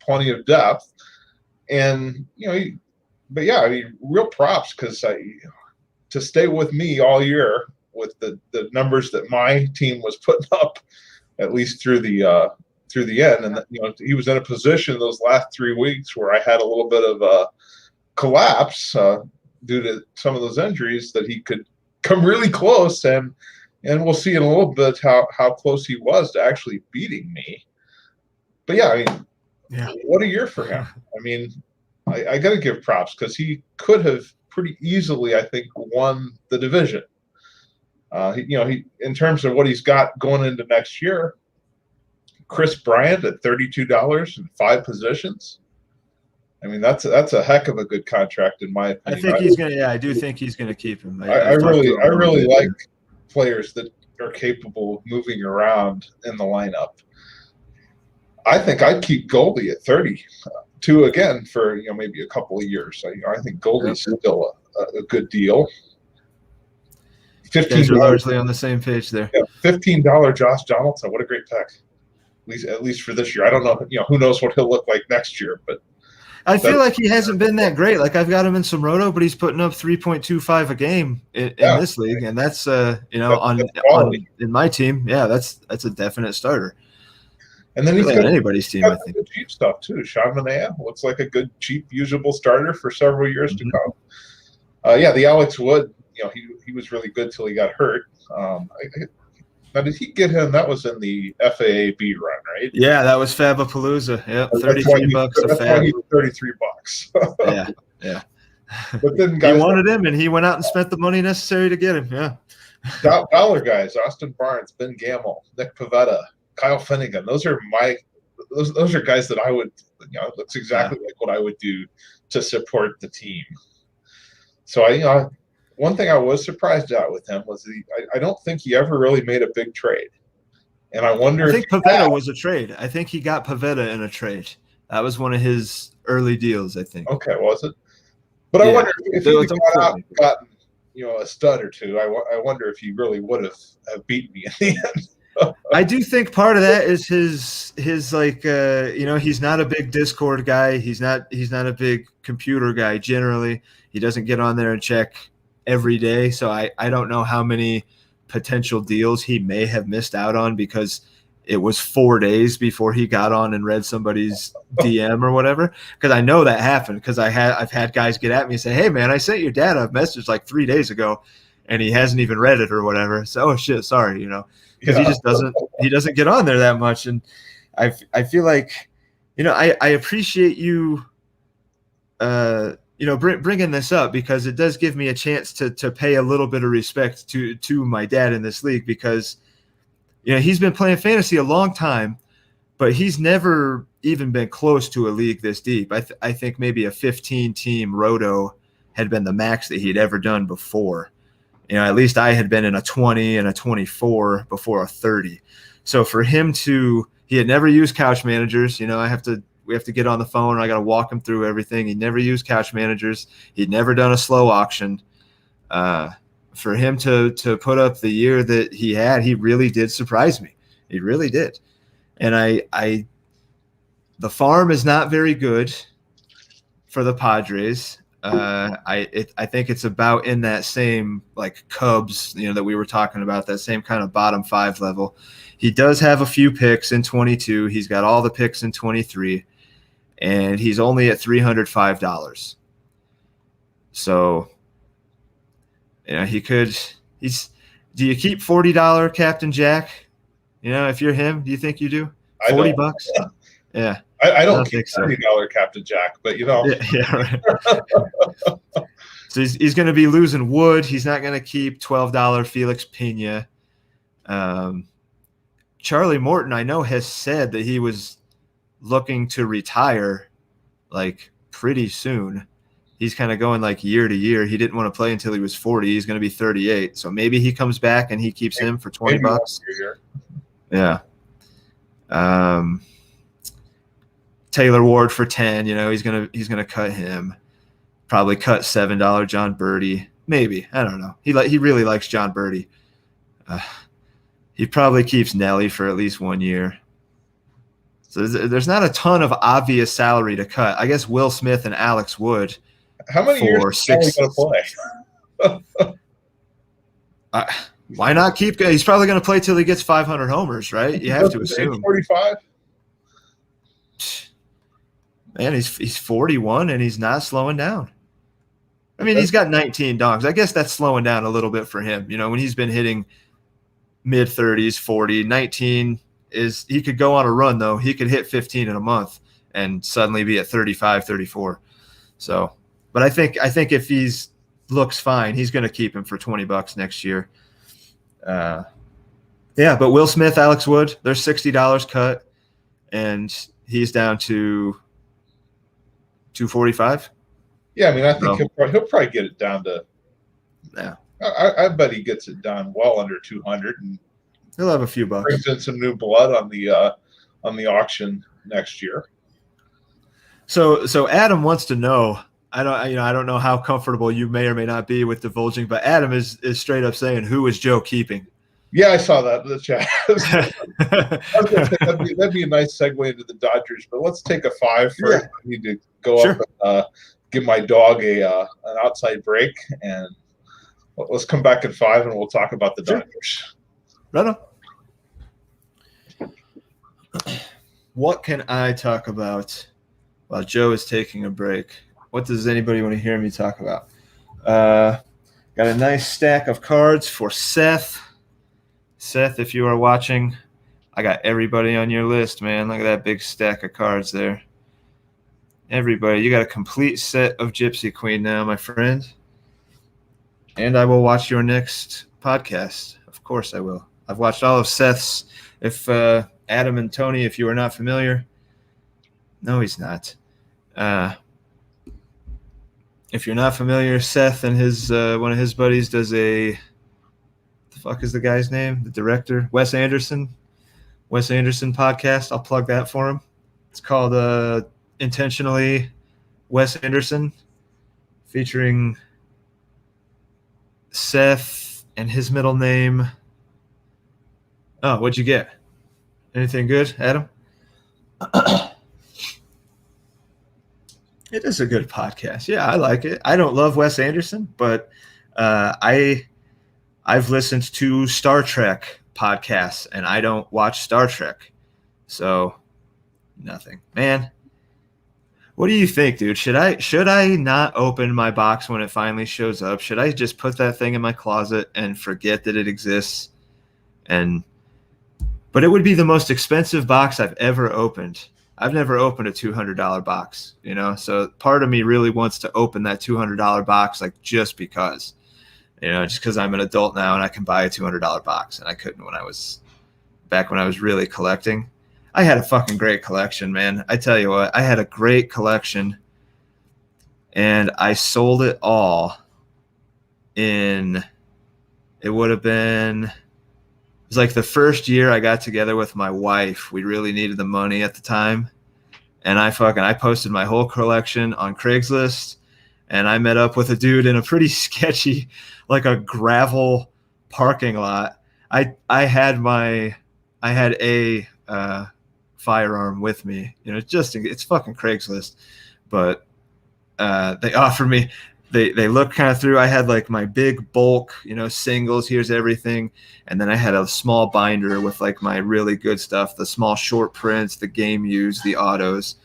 Speaker 2: plenty of depth. And but yeah, I mean, real props, because to stay with me all year with the numbers that my team was putting up, at least through the end. And he was in a position those last 3 weeks where I had a little bit of a collapse due to some of those injuries, that he could come really close, and we'll see in a little bit how close he was to actually beating me. But yeah, I mean, what a year for him. I mean, I got to give props, because he could have pretty easily, I think, won the division. He in terms of what he's got going into next year, Chris Bryant at $32 and 5 positions. I mean, that's a heck of a good contract, in my opinion.
Speaker 1: I think he's gonna. Yeah, I do think he's gonna keep him.
Speaker 2: I really like players that are capable of moving around in the lineup. I think I'd keep Goldie at 32 again for maybe a couple of years. I think Goldie's still a good deal.
Speaker 1: $15 largely on the same page there.
Speaker 2: Yeah, $15 Josh Donaldson. What a great pick. At least for this year. I don't know. Who knows what he'll look like next year, but
Speaker 1: I feel like he hasn't been that great. Like, I've got him in some roto, but he's putting up 3.25 a game in this league, and that's in my team. Yeah, that's a definite starter.
Speaker 2: And then he's got
Speaker 1: anybody's team, I think.
Speaker 2: Cheap stuff too. Sean Manaea looks like a good, cheap, usable starter for several years to come. The Alex Wood, he was really good till he got hurt. Now, did he get him? That was in the FAAB run, right?
Speaker 1: Yeah, that was Fabapalooza. Yeah, $33 a Fab.
Speaker 2: $33.
Speaker 1: Yeah.
Speaker 2: But then
Speaker 1: he wanted him, and he went out and spent the money necessary to get him. Yeah.
Speaker 2: Dollar guys: Austin Barnes, Ben Gamble, Nick Pavetta, Kyle Finnegan. Those are guys that I would, that's exactly like what I would do to support the team. So one thing I was surprised at with him was I don't think he ever really made a big trade. And I wonder.
Speaker 1: I think Pavetta was a trade. I think he got Pavetta in a trade. That was one of his early deals, I think.
Speaker 2: Okay, was it? But I wonder if he had gotten a stud or two. I wonder if he really would have beaten me in the end.
Speaker 1: I do think part of that is his like he's not a big Discord guy. He's not a big computer guy generally. He doesn't get on there and check every day. So I don't know how many potential deals he may have missed out on because it was 4 days before he got on and read somebody's DM or whatever. Because I know that happened because I've had guys get at me and say, "Hey man, I sent your dad a message like 3 days ago and he hasn't even read it or whatever." So, oh shit, sorry, because he just doesn't get on there that much. And I feel like, I appreciate you, bringing this up because it does give me a chance to pay a little bit of respect to my dad in this league because, he's been playing fantasy a long time, but he's never even been close to a league this deep. I think maybe a 15-team roto had been the max that he'd ever done before. At least I had been in a 20 and a 24 before a 30. So for him he had never used couch managers. We have to get on the phone. I got to walk him through everything. He'd never used couch managers. He'd never done a slow auction. For him to put up the year that he had, he really did surprise me. He really did. And the farm is not very good for the Padres. I think it's about in that same like Cubs, that we were talking about, that same kind of bottom 5 level. He does have a few picks in 22. He's got all the picks in 23, and he's only at $305. So, do you keep $40 Captain Jack? If you're him, do you think you do? $40? Yeah.
Speaker 2: I don't keep $30 Captain Jack, but
Speaker 1: Yeah, right. So he's going to be losing Wood. He's not going to keep $12 Felix Pena. Charlie Morton, I know, has said that he was looking to retire like pretty soon. He's kind of going like year to year. He didn't want to play until he was 40. He's going to be 38. So maybe he comes back and he keeps him for $20. Yeah. Taylor Ward for 10. He's gonna cut him. Probably cut $7 John Birdie. Maybe, I don't know. He really likes John Birdie. He probably keeps Nelly for at least 1 year. So there's not a ton of obvious salary to cut. I guess Will Smith and Alex Wood.
Speaker 2: How many years is Nelly going to
Speaker 1: play? Why not keep? He's probably going to play till he gets 500 homers, right? You have to assume.
Speaker 2: 45.
Speaker 1: Man, he's 41 and he's not slowing down. I mean, he's got 19 dongs. I guess that's slowing down a little bit for him. When he's been hitting mid 30s, 40, 19 is he could go on a run though. He could hit 15 in a month and suddenly be at 35, 34. So, but I think if he's looks fine, he's going to keep him for $20 next year. But Will Smith, Alex Wood, they're $60 cut, and he's down to $245.
Speaker 2: Yeah, I mean, I think he'll probably get it down to.
Speaker 1: Yeah,
Speaker 2: I bet he gets it down well under 200, and
Speaker 1: he'll have a few bucks.
Speaker 2: Brings in some new blood on the auction next year.
Speaker 1: So Adam wants to know. I don't know how comfortable you may or may not be with divulging, but Adam is straight up saying, who is Joe keeping?
Speaker 2: Yeah, I saw that in the chat. That'd be a nice segue into the Dodgers, but let's take a 5 first. I need to go up and give my dog an outside break, and let's come back at 5 and we'll talk about the Dodgers.
Speaker 1: Right on. What can I talk about while Joe is taking a break? What does anybody want to hear me talk about? Got a nice stack of cards for Seth. Seth, if you are watching, I got everybody on your list, man. Look at that big stack of cards there. Everybody, you got a complete set of Gypsy Queen now, my friend. And I will watch your next podcast. Of course I will. I've watched all of Seth's. If Adam and Tony, if you are not familiar, no, he's not. If you're not familiar, Seth and his one of his buddies does the fuck is the guy's name? The director, Wes Anderson podcast. I'll plug that for him. It's called Intentionally Wes Anderson, featuring Seth and his middle name. Oh, what'd you get? Anything good, Adam? It is a good podcast. Yeah, I like it. I don't love Wes Anderson, but I've listened to Star Trek podcasts, and I don't watch Star Trek. So nothing. Man, what do you think, dude? Should I not open my box when it finally shows up? Should I just put that thing in my closet and forget that it exists? But it would be the most expensive box I've ever opened. I've never opened a $200 box, you know? So part of me really wants to open that $200 box, like just because, you know, just because I'm an adult now and I can buy a $200 box, and I couldn't when I was really collecting. I had a fucking great collection, man. I tell you what, I had a great collection, and I sold it all it was like the first year I got together with my wife. We really needed the money at the time. And I posted my whole collection on Craigslist, and I met up with a dude in a pretty sketchy, like a gravel parking lot. I had a firearm with me, you know, it's fucking Craigslist, but they offered me, they looked kind of through. I had like my big bulk, you know, singles, here's everything. And then I had a small binder with like my really good stuff, the small short prints, the game use, the autos.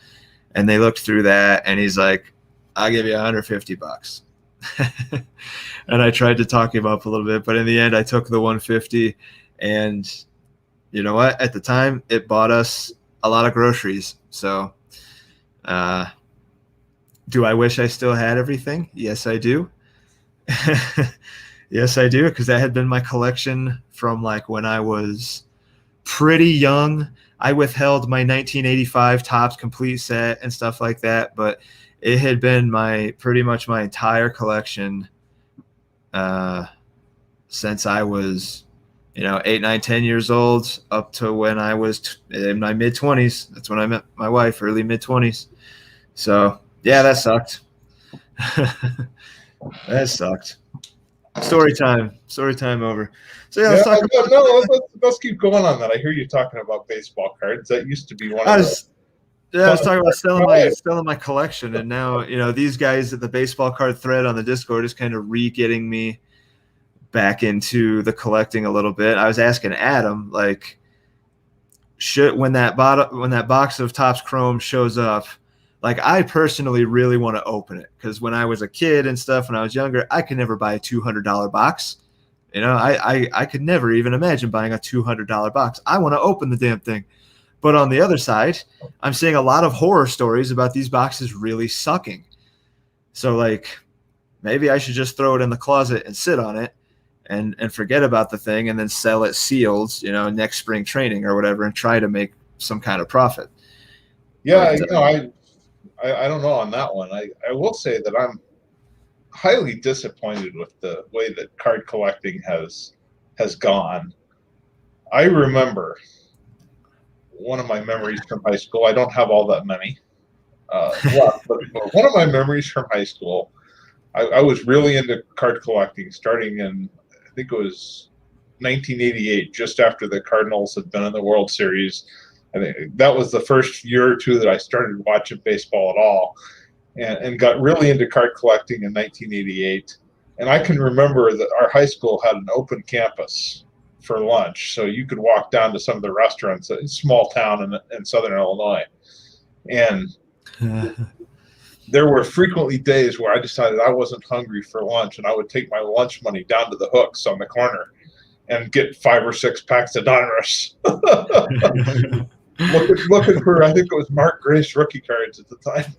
Speaker 1: And they looked through that, and he's like, I'll give you $150. And I tried to talk him up a little bit, but in the end I took the 150. And you know what? At the time, it bought us a lot of groceries. So, do I wish I still had everything? Yes, I do. Yes, I do, because that had been my collection from like when I was pretty young. I withheld my 1985 Topps complete set and stuff like that, but it had been pretty much my entire collection since I was, you know, 8, 9, 10 years old up to when I was in my mid-20s. That's when I met my wife, early mid-20s. So, yeah, that sucked. That sucked. Story time over. So yeah,
Speaker 2: let's keep going on that. I hear you talking about baseball cards. That used to be one of
Speaker 1: I was talking about selling my collection, and now, you know, these guys at the baseball card thread on the Discord is kind of re-getting me back into the collecting a little bit. I was asking Adam, like, when that box of Topps Chrome shows up, like, I personally really want to open it, because when I was a kid and stuff, when I was younger, I could never buy a $200 box. You know, I could never even imagine buying a $200 box. I want to open the damn thing. But on the other side, I'm seeing a lot of horror stories about these boxes really sucking. So, like, maybe I should just throw it in the closet and sit on it and forget about the thing, and then sell it sealed, you know, next spring training or whatever, and try to make some kind of profit.
Speaker 2: Yeah, but, you know, I don't know on that one. I will say that I'm highly disappointed with the way that card collecting has gone. I remember one of my memories from high school. I don't have all that many left, but one of my memories from high school, I was really into card collecting starting in, I think it was 1988, just after the Cardinals had been in the World Series. I think that was the first year or two that I started watching baseball at all, and got really into card collecting in 1988. And I can remember that our high school had an open campus for lunch, so you could walk down to some of the restaurants in a small town in southern Illinois. And there were frequently days where I decided I wasn't hungry for lunch, and I would take my lunch money down to the hooks on the corner and get 5 or 6 packs of Donruss. looking for, I think it was Mark Grace rookie cards at the time.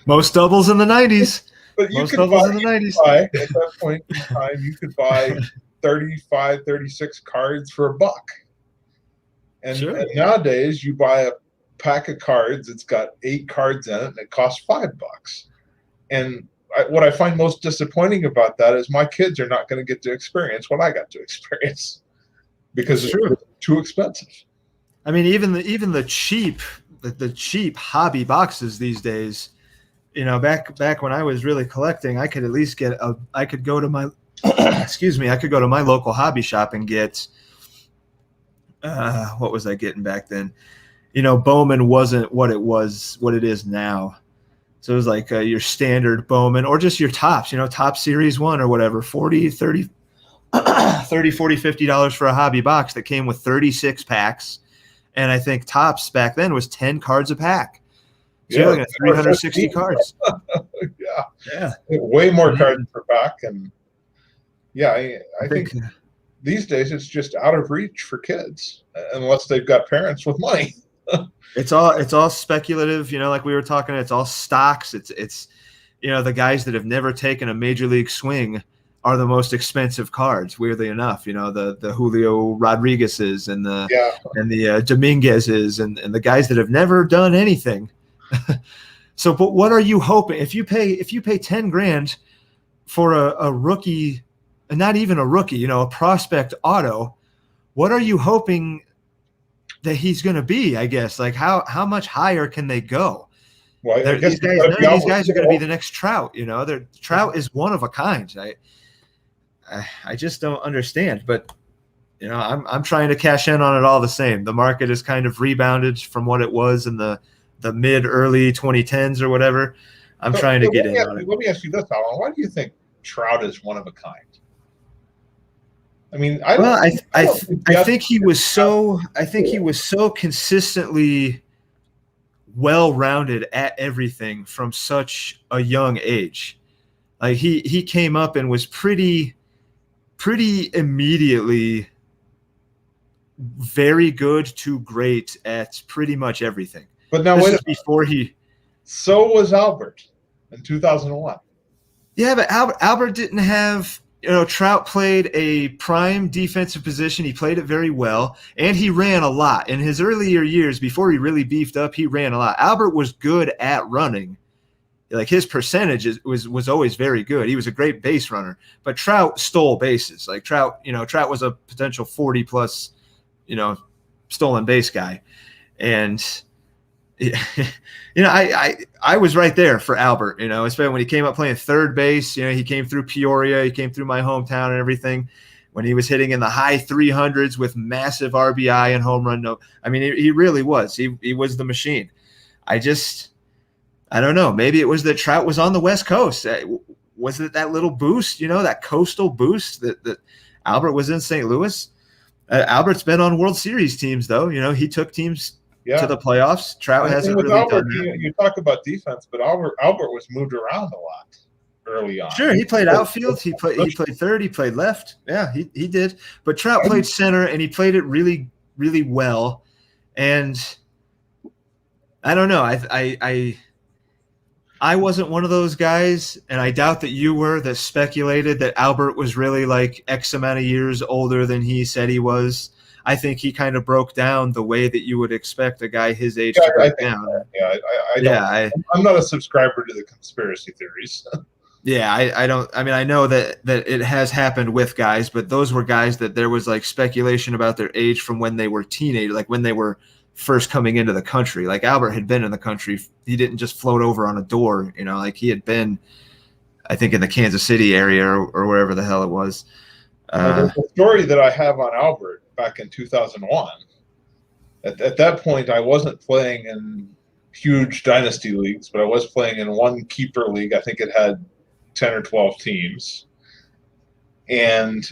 Speaker 1: Most doubles in the 90s.
Speaker 2: But you
Speaker 1: Most
Speaker 2: could
Speaker 1: novels
Speaker 2: buy,
Speaker 1: in the 90s.
Speaker 2: at that point in time, you could buy 35, 36 cards for $1. And,
Speaker 1: Sure.
Speaker 2: and nowadays, you buy a pack of cards. It's got 8 cards in it, and it costs $5. And what I find most disappointing about that is my kids are not going to get to experience what I got to experience because it's too expensive.
Speaker 1: I mean, even the cheap hobby boxes these days, you know, back when I was really collecting, I could at least I could go to my I could go to my local hobby shop and get what was I getting back then? You know, Bowman wasn't what it is now. So it was like your standard Bowman or just your tops, you know, top series 1 or whatever, $40, $50 for a hobby box that came with 36 packs. And I think tops back then was 10 cards a pack. So you're looking at 360 cards.
Speaker 2: Yeah. Way more cards per pack. And I think these days it's just out of reach for kids unless they've got parents with money.
Speaker 1: It's all speculative, you know, like we were talking, it's all stocks. It's you know, the guys that have never taken a major league swing are the most expensive cards, weirdly enough. You know, the Julio Rodriguez's and the Dominguez's and the guys that have never done anything. So, but what are you hoping if you pay $10,000 for a rookie, and not even a rookie, you know, a prospect auto? What are you hoping that he's going to be? I guess, like how much higher can they go?
Speaker 2: Well,
Speaker 1: none of these guys are going to be the next Trout. You know, Trout is one of a kind. I just don't understand, but you know, I'm trying to cash in on it all the same. The market has kind of rebounded from what it was in the mid early 2010s or whatever. I'm trying to get in on it.
Speaker 2: Let me ask you this, Alan. Why do you think Trout is one of a kind? I mean, I
Speaker 1: think he was so consistently well-rounded at everything from such a young age. Like he came up and was pretty immediately very good to great at pretty much everything.
Speaker 2: But now so was Albert in 2001.
Speaker 1: Yeah, but Albert didn't have, you know, Trout played a prime defensive position. He played it very well, and he ran a lot. In his earlier years, before he really beefed up, he ran a lot. Albert was good at running. Like his percentage was always very good. He was a great base runner, but Trout stole bases. Like Trout was a potential 40+, you know, stolen base guy. And you know, I was right there for Albert, you know, especially when he came up playing third base. You know, he came through Peoria, he came through my hometown and everything. When he was hitting in the high 300s with massive RBI and home run. I mean, he really was. He was the machine. I don't know. Maybe it was that Trout was on the West Coast. Was it that little boost, you know, that coastal boost that Albert was in St. Louis? Albert's been on World Series teams, though. You know, he took teams to the playoffs. Trout hasn't really done that.
Speaker 2: You talk about defense, but Albert was moved around a lot early on.
Speaker 1: Sure, he played outfield. He played third. He played left. Yeah, he did. But Trout played center, and he played it really, really well. And I don't know. I wasn't one of those guys, and I doubt that you were, that speculated that Albert was really like X amount of years older than he said he was. I think he kind of broke down the way that you would expect a guy his age to break down.
Speaker 2: I'm not a subscriber to the conspiracy theories.
Speaker 1: Yeah, I don't. I mean, I know that it has happened with guys, but those were guys that there was like speculation about their age from when they were teenagers, like when they were first coming into the country. Like Albert had been in the country. He didn't just float over on a door, you know, like he had been, I think, in the Kansas City area or wherever the hell it was.
Speaker 2: The story that I have on Albert back in 2001, at that point, I wasn't playing in huge dynasty leagues, but I was playing in one keeper league. I think it had 10 or 12 teams. And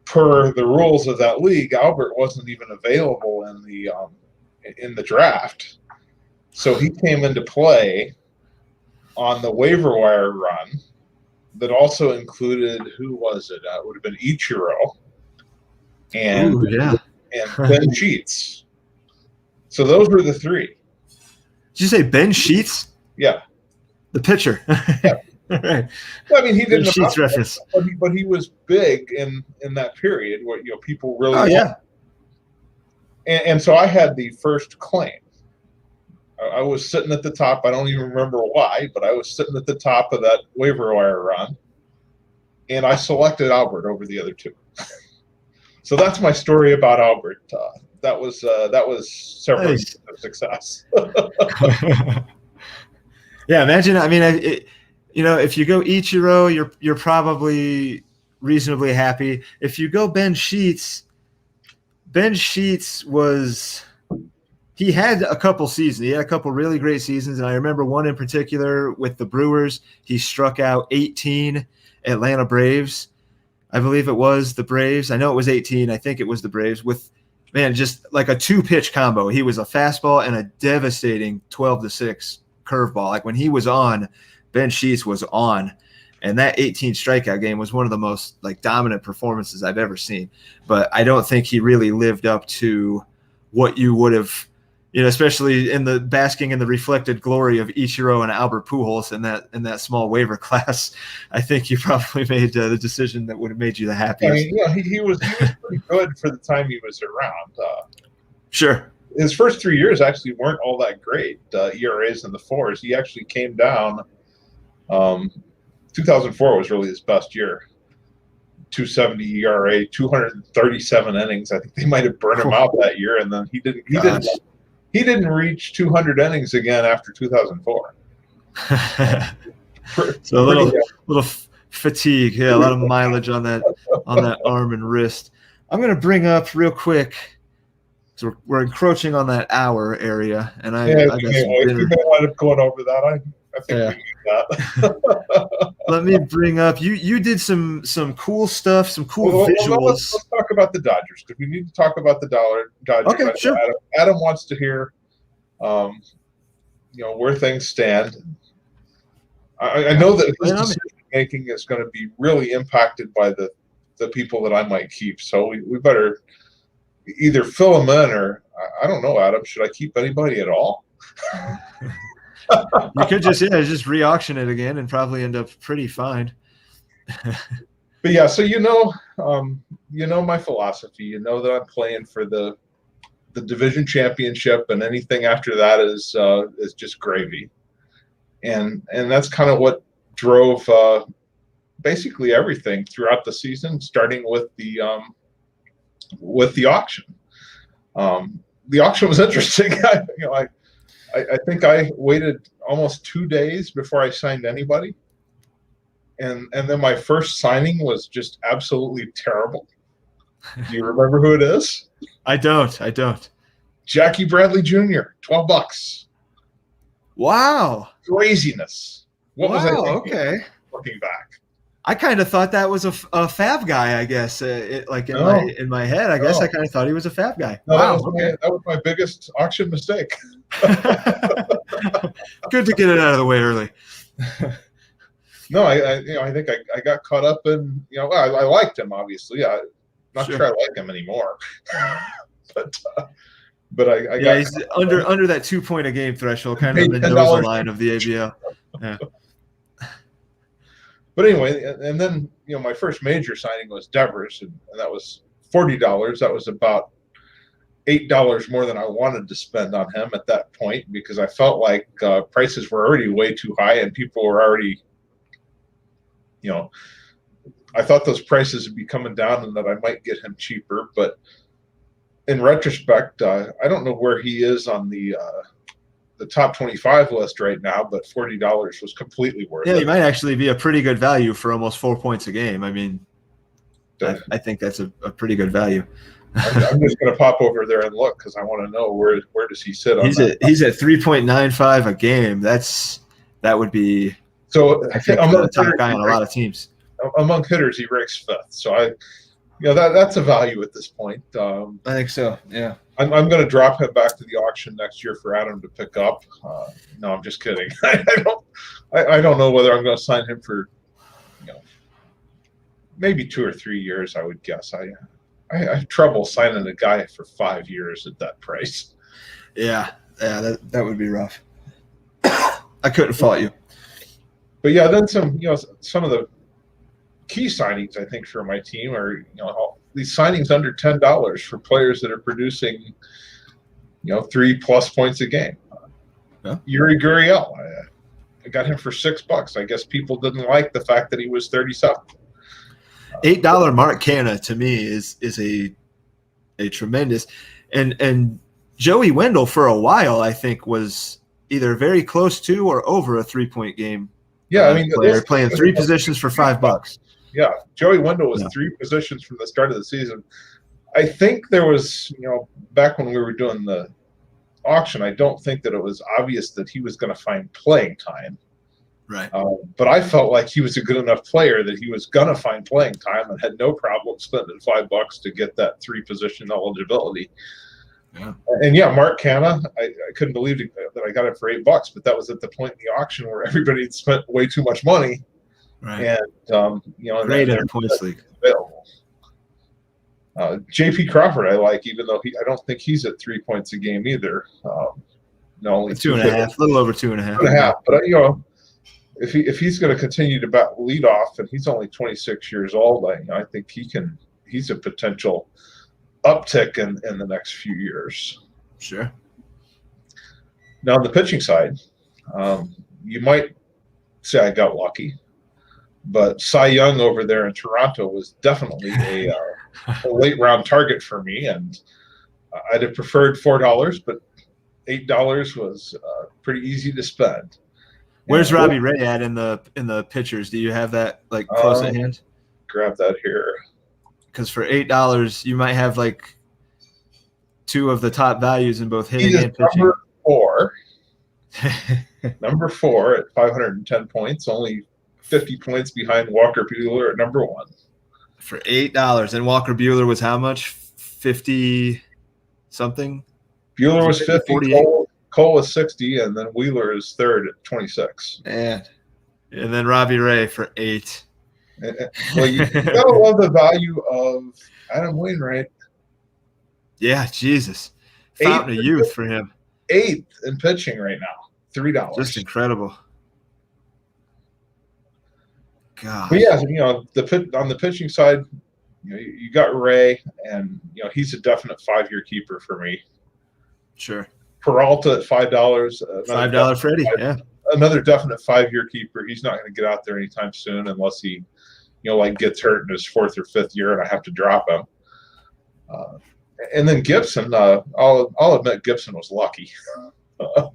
Speaker 2: per the rules of that league, Albert wasn't even available in the draft. So he came into play on the waiver wire run that also included, who was it? It would have been Ichiro and Ben Sheets. So those were the three.
Speaker 1: Did you say Ben Sheets?
Speaker 2: Yeah.
Speaker 1: The pitcher.
Speaker 2: Yeah.
Speaker 1: Right.
Speaker 2: I mean, he didn't
Speaker 1: Good Sheets reference.
Speaker 2: but he was big in that period where people really.
Speaker 1: Oh yeah.
Speaker 2: And so I had the first claim. I was sitting at the top. I don't even remember why, but I was sitting at the top of that waiver wire run, and I selected Albert over the other two. So that's my story about Albert. That was several years of success.
Speaker 1: Yeah, imagine. I mean, if you go Ichiro, you're probably reasonably happy. If you go Ben Sheets was. He had a couple seasons. He had a couple really great seasons, and I remember one in particular with the Brewers. He struck out 18 Atlanta Braves. I believe it was the Braves. I know it was 18. I think it was the Braves with, man, just like a 2-pitch combo. He was a fastball and a devastating 12-6 curveball. Like when he was on, Ben Sheets was on. And that 18 strikeout game was one of the most like dominant performances I've ever seen. But I don't think he really lived up to what you would have, especially in the basking in the reflected glory of Ichiro and Albert Pujols in that small waiver class. I think you probably made the decision that would have made you the happiest.
Speaker 2: I mean, he was pretty good for the time he was around.
Speaker 1: Sure.
Speaker 2: His first 3 years actually weren't all that great. ERAs in the fours. He actually came down. 2004 was really his best year. 270 ERA, 237 innings. I think they might have burned him out that year, and then he didn't reach 200 innings again after 2004.
Speaker 1: So a little fatigue, yeah, a lot of mileage on that arm and wrist. I'm going to bring up real quick. So we're encroaching on that hour area, and I got some dinner.
Speaker 2: We may wind up going over that. I think we need that.
Speaker 1: Let me bring up. You did some cool stuff, some cool visuals.
Speaker 2: Let's talk about the Dodgers because we need to talk about the Dodgers.
Speaker 1: Okay, sure.
Speaker 2: Adam wants to hear, where things stand. I know that his decision making is going to be really impacted by the people that I might keep. So we better either fill them in or I don't know, Adam. Should I keep anybody at all?
Speaker 1: You could just re-auction it again and probably end up pretty fine.
Speaker 2: But yeah, so my philosophy. You know that I'm playing for the division championship, and anything after that is just gravy. And that's kind of what drove basically everything throughout the season, starting with the auction. The auction was interesting. I think I waited almost 2 days before I signed anybody. And then my first signing was just absolutely terrible. Do you remember who it is?
Speaker 1: I don't.
Speaker 2: Jackie Bradley Jr., $12.
Speaker 1: Wow.
Speaker 2: Craziness. What was I thinking?
Speaker 1: Okay.
Speaker 2: Looking back.
Speaker 1: I kind of thought that was a Fab guy, I guess. In my head, I guess I kind of thought he was a Fab guy.
Speaker 2: No, wow. That was my biggest auction mistake.
Speaker 1: Good to get it out of the way early.
Speaker 2: No, I think I got caught up in, I liked him, obviously. I'm not sure I like him anymore. but I got
Speaker 1: he's under that 2 point a game threshold, kind of in the nose line of the ABL. Yeah.
Speaker 2: But anyway, and then my first major signing was Devers, and that was $40. That was about $8 more than I wanted to spend on him at that point because I felt like prices were already way too high and people were already, I thought those prices would be coming down and that I might get him cheaper. But in retrospect, I don't know where he is on the top 25 list right now, but $40 was completely worth it.
Speaker 1: Yeah, he might actually be a pretty good value for almost 4 points a game. I mean, I think that's a pretty good value.
Speaker 2: I'm just going to pop over there and look because I want to know where does he sit on
Speaker 1: he's
Speaker 2: that.
Speaker 1: He's at 3.95 a game. That would be I think the top guy on a lot of teams.
Speaker 2: Among hitters, he ranks fifth. So that's a value at this point.
Speaker 1: I think so. Yeah.
Speaker 2: I'm going to drop him back to the auction next year for Adam to pick up. No, I'm just kidding. I don't know whether I'm going to sign him for, maybe 2 or 3 years. I would guess. I have trouble signing a guy for 5 years at that price.
Speaker 1: Yeah, that would be rough. I couldn't fault you.
Speaker 2: But yeah, then some of the key signings I think for my team are these signings under $10 for players that are producing 3+ points a game. Yuri Gurriel, I got him for $6. I guess people didn't like the fact that he was 37.
Speaker 1: $8 Mark Canna to me is a tremendous, and Joey Wendell for a while I think was either very close to or over a 3-point game.
Speaker 2: Yeah, I mean,
Speaker 1: player playing 3 positions for $5.
Speaker 2: Yeah, Joey Wendell was 3 positions from the start of the season. I think there was, back when we were doing the auction, I don't think that it was obvious that he was going to find playing time.
Speaker 1: Right.
Speaker 2: But I felt like he was a good enough player that he was going to find playing time and had no problem spending $5 to get that 3-position eligibility.
Speaker 1: Yeah.
Speaker 2: And Mark Canna, I couldn't believe that I got it for $8, but that was at the point in the auction where everybody had spent way too much money.
Speaker 1: Right.
Speaker 2: And
Speaker 1: great in a points league.
Speaker 2: Available. JP Crawford, I like, even though I don't think he's at 3 points a game either. Only
Speaker 1: 2.5, a little over 2.5.
Speaker 2: 2.5, but if he's going to continue to lead off, and he's only 26 years old, I think he's a potential uptick in the next few years.
Speaker 1: Sure.
Speaker 2: Now on the pitching side, you might say I got lucky, but Cy Young over there in Toronto was definitely a late round target for me, and I'd have preferred $4, but $8 was pretty easy to spend.
Speaker 1: Where's Robbie Ray at in the pitchers? Do you have that close at hand?
Speaker 2: Grab that here.
Speaker 1: Because for $8, you might have 2 of the top values in both hitting and pitching.
Speaker 2: Number 4. Number 4 at 510 points, only 50 points behind Walker Buehler at number 1.
Speaker 1: For $8, and Walker Buehler was how much? 50 something.
Speaker 2: Buehler was 50. Cole was 60, and then Wheeler is third at 26.
Speaker 1: And then Robbie Ray for 8.
Speaker 2: Well, you gotta love the value of Adam Wainwright.
Speaker 1: Yeah, Jesus. Fountain of youth for him.
Speaker 2: 8th in pitching right now. $3.
Speaker 1: Just incredible. God.
Speaker 2: But yeah, on the pitching side, you got Ray, and he's a definite 5-year keeper for me.
Speaker 1: Sure.
Speaker 2: Peralta at $5.
Speaker 1: $5 Freddie, yeah.
Speaker 2: Another definite 5-year keeper. He's not going to get out there anytime soon unless he, gets hurt in his 4th or 5th year, and I have to drop him. And then Gibson, I'll admit Gibson was lucky. I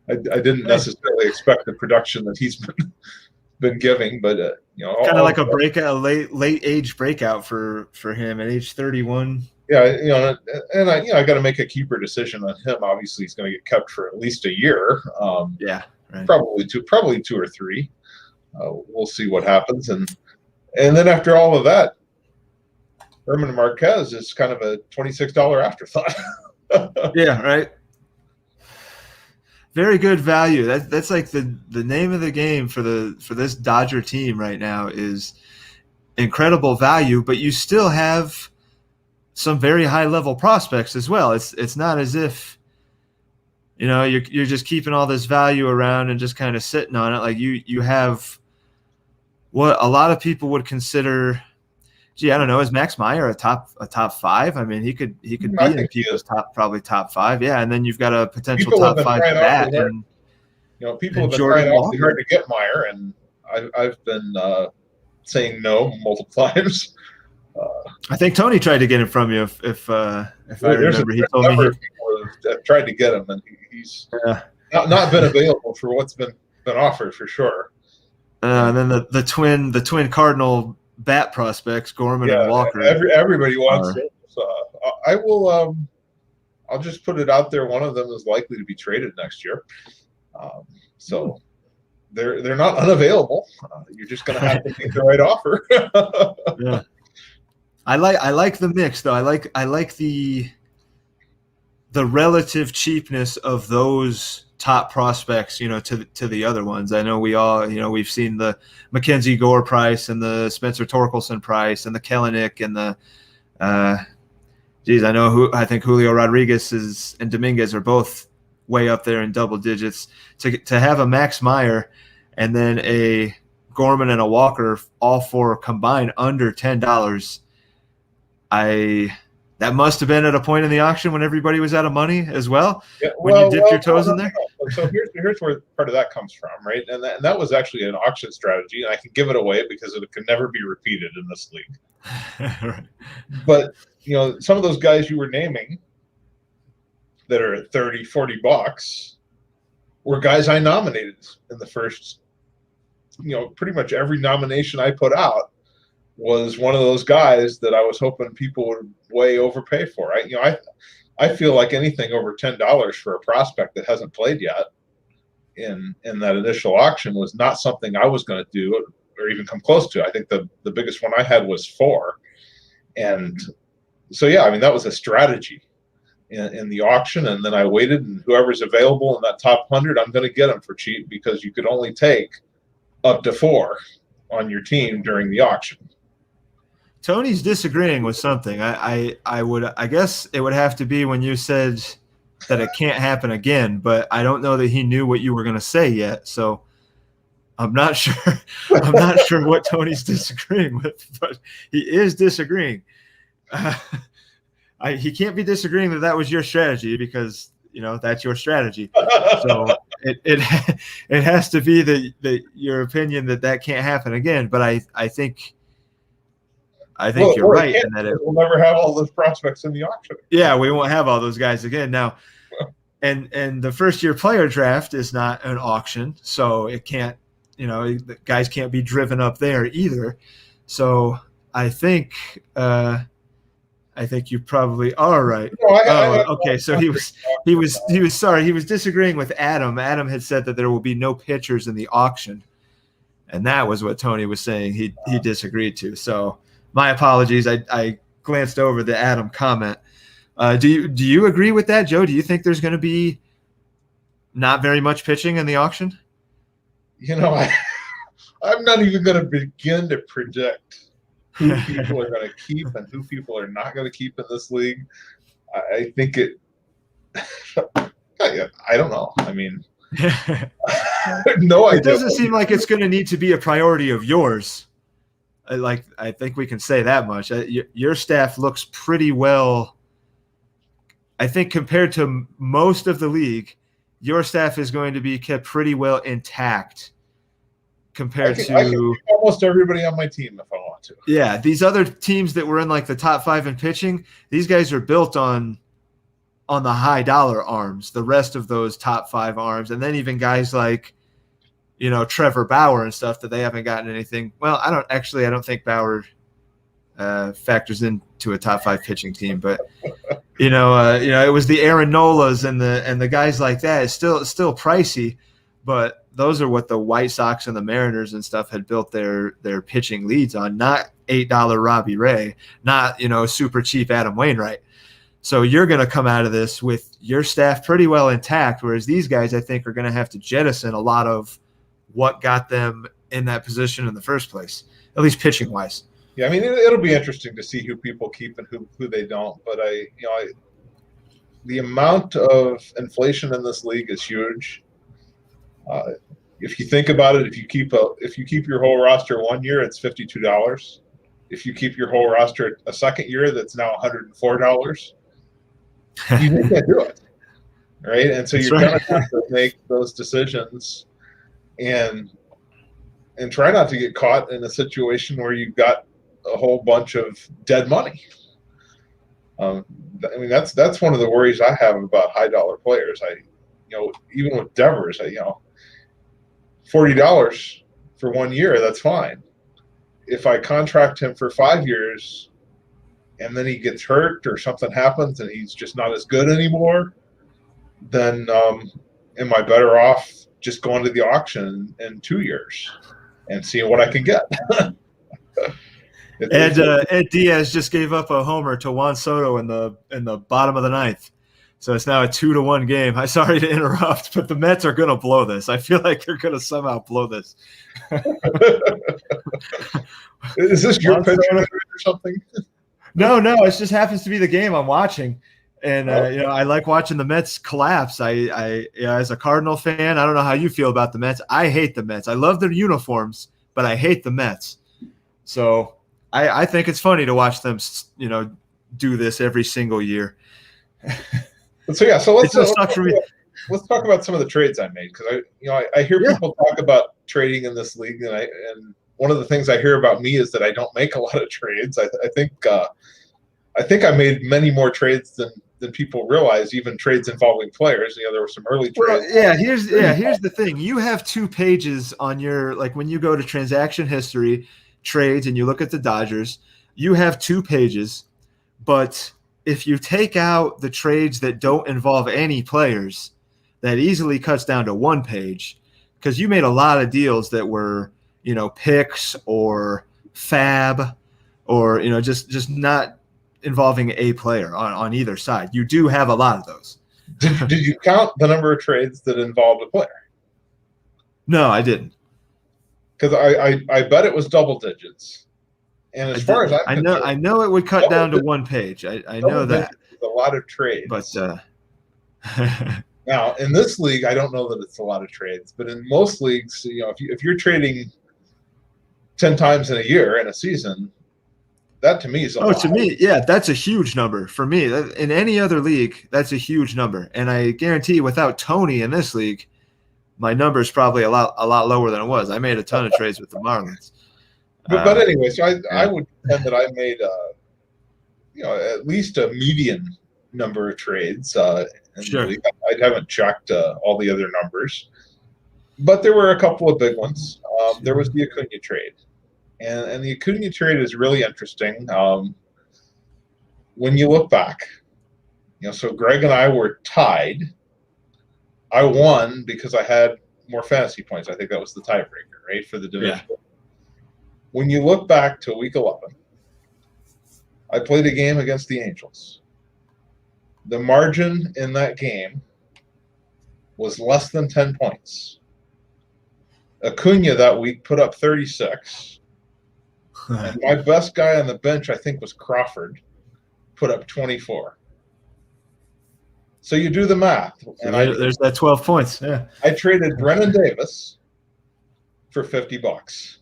Speaker 2: didn't necessarily expect the production that he's been giving, but
Speaker 1: kind of like a breakout, late age breakout for him at age 31.
Speaker 2: Yeah, and I got to make a keeper decision on him. Obviously, he's going to get kept for at least a year.
Speaker 1: Yeah, right.
Speaker 2: Probably 2 or 3. We'll see what happens, and then after all of that, Herman Marquez is kind of a $26 afterthought.
Speaker 1: Yeah, right. Very good value. That's like the name of the game for this Dodger team right now is incredible value, but you still have some very high level prospects as well. It's not as if you're just keeping all this value around and just kind of sitting on it. Like you have what a lot of people would consider. I don't know. Is Max Meyer a top 5? I mean, he could be in people's probably top 5. Yeah, and then you've got a potential top 5 bat. And
Speaker 2: people have been trying awfully hard to get Meyer, and I've been saying no multiple times.
Speaker 1: I think Tony tried to get him from you. If I remember, he told me
Speaker 2: people have tried to get him, and he's not been available for what's been offered for sure.
Speaker 1: And then the twin Cardinal bat prospects, Gorman and Walker.
Speaker 2: Everybody wants it. So I will. I'll just put it out there. One of them is likely to be traded next year. So they're not unavailable. You're just going to have to make the right offer.
Speaker 1: Yeah. I like the mix though. I like the relative cheapness of those top prospects, to the other ones. I know we all, we've seen the Mackenzie Gore price and the Spencer Torkelson price and the Kellenic and the I think Julio Rodriguez and Dominguez are both way up there in double digits. To have a Max Meyer, and then a Gorman and a Walker, all four combined under $10. That must have been at a point in the auction when everybody was out of money as well.
Speaker 2: Yeah,
Speaker 1: when you dipped your toes in there.
Speaker 2: No. So here's where part of that comes from, right? And that was actually an auction strategy, and I can give it away because it could never be repeated in this league.
Speaker 1: Right.
Speaker 2: But some of those guys you were naming that are at $30-$40 were guys I nominated in the first. Pretty much every nomination I put out was one of those guys that I was hoping people would way overpay for. I feel like anything over $10 for a prospect that hasn't played yet in that initial auction was not something I was going to do or even come close to. I think the biggest one I had was $4. And so, that was a strategy in the auction. And then I waited, and whoever's available in that top 100, I'm going to get them for cheap because you could only take up to 4 on your team during the auction.
Speaker 1: Tony's disagreeing with something. I guess it would have to be when you said that it can't happen again, but I don't know that he knew what you were going to say yet. So I'm not sure. I'm not sure what Tony's disagreeing with, but he is disagreeing. He can't be disagreeing that was your strategy because that's your strategy. So it has to be that your opinion that can't happen again. But I think you're right in that
Speaker 2: we'll never have all those prospects in the auction.
Speaker 1: Yeah, we won't have all those guys again now. And the first year player draft is not an auction, so it can't. The guys can't be driven up there either. So I think you probably are right. Okay. So he was sorry. He was disagreeing with Adam. Adam had said that there will be no pitchers in the auction, and that was what Tony was saying. He disagreed to. So my apologies. I glanced over the Adam comment. Do you agree with that, Joe? Do you think there's going to be not very much pitching in the auction?
Speaker 2: I'm not even going to begin to predict who people are going to keep and who people are not going to keep in this league. I think I don't know. I mean, no idea.
Speaker 1: It doesn't seem like it's going to need to be a priority of yours. I think we can say that much. Your staff looks pretty well. I think compared to most of the league, your staff is going to be kept pretty well intact compared to
Speaker 2: I can almost everybody on my team if I want to.
Speaker 1: Yeah, these other teams that were in the top 5 in pitching, these guys are built on the high dollar arms, the rest of those top 5 arms, and then even guys like Trevor Bauer and stuff that they haven't gotten anything. Well, I don't think Bauer factors into a top 5 pitching team, but it was the Aaron Nolas and the guys like that. It's still pricey, but those are what the White Sox and the Mariners and stuff had built their pitching leads on, not $8 Robbie Ray, not super cheap Adam Wainwright. So you're going to come out of this with your staff pretty well intact, whereas these guys I think are going to have to jettison a lot of what got them in that position in the first place, at least pitching wise.
Speaker 2: Yeah, I mean it'll be interesting to see who people keep and who they don't. But the amount of inflation in this league is huge. If you think about it, if you keep your whole roster 1 year, it's $52. If you keep your whole roster a second year, that's now $104. You can't do it, right? And so you're going to have to make those decisions and try not to get caught in a situation where you've got a whole bunch of dead money. I mean, that's one of the worries I have about high dollar players. Even with Devers, $40 for 1 year, that's fine. If I contract him for 5 years and then he gets hurt or something happens and he's just not as good anymore, then am I better off just going to the auction in 2 years and seeing what I can get?
Speaker 1: Ed Diaz just gave up a homer to Juan Soto in the bottom of the ninth. So it's now a 2-1 game. I'm sorry to interrupt, but the Mets are going to blow this. I feel like they're going to somehow blow this.
Speaker 2: Is this your pitch or something?
Speaker 1: No. It just happens to be the game I'm watching. And I like watching the Mets collapse. As a Cardinal fan, I don't know how you feel about the Mets. I hate the Mets. I love their uniforms, but I hate the Mets. So I think it's funny to watch them, do this every single year.
Speaker 2: So let's talk about some of the trades I made, because I hear people talk about trading in this league, and one of the things I hear about me is that I don't make a lot of trades. I think I made many more trades than people realize, even trades involving players. There were some early trades.
Speaker 1: Here's the thing. You have 2 pages on your, like, when you go to transaction history trades and you look at the Dodgers, you have 2 pages. But if you take out the trades that don't involve any players, that easily cuts down to 1 page, because you made a lot of deals that were, picks or fab or, just not involving a player on either side. You do have a lot of those.
Speaker 2: Did you count the number of trades that involved a player?
Speaker 1: No, I didn't.
Speaker 2: Because I bet it was double digits. And as far as
Speaker 1: I know it would cut down to 1 page. I know that.
Speaker 2: A lot of trades.
Speaker 1: But
Speaker 2: now in this league, I don't know that it's a lot of trades. But in most leagues, if you're trading 10 times in a year in a season, that to me is a lot.
Speaker 1: To me, yeah, that's a huge number. For me, in any other league, that's a huge number. And I guarantee without Tony in this league, my number is probably a lot lower than it was. I made a ton of trades with the Marlins.
Speaker 2: But anyway, so I would contend that I made at least a median number of trades.
Speaker 1: Sure.
Speaker 2: I haven't checked all the other numbers, but there were a couple of big ones. There was the Acuna trade. And the Acuna trade is really interesting. When you look back, so Greg and I were tied. I won because I had more fantasy points. I think that was the tiebreaker, right, for the division. Yeah. When you look back to week 11, I played a game against the Angels. The margin in that game was less than 10 points. Acuna that week put up 36. And my best guy on the bench, I think, was Crawford, put up 24. So you do the math. And
Speaker 1: there's that 12 points. Yeah.
Speaker 2: I traded Brennan Davis for $50.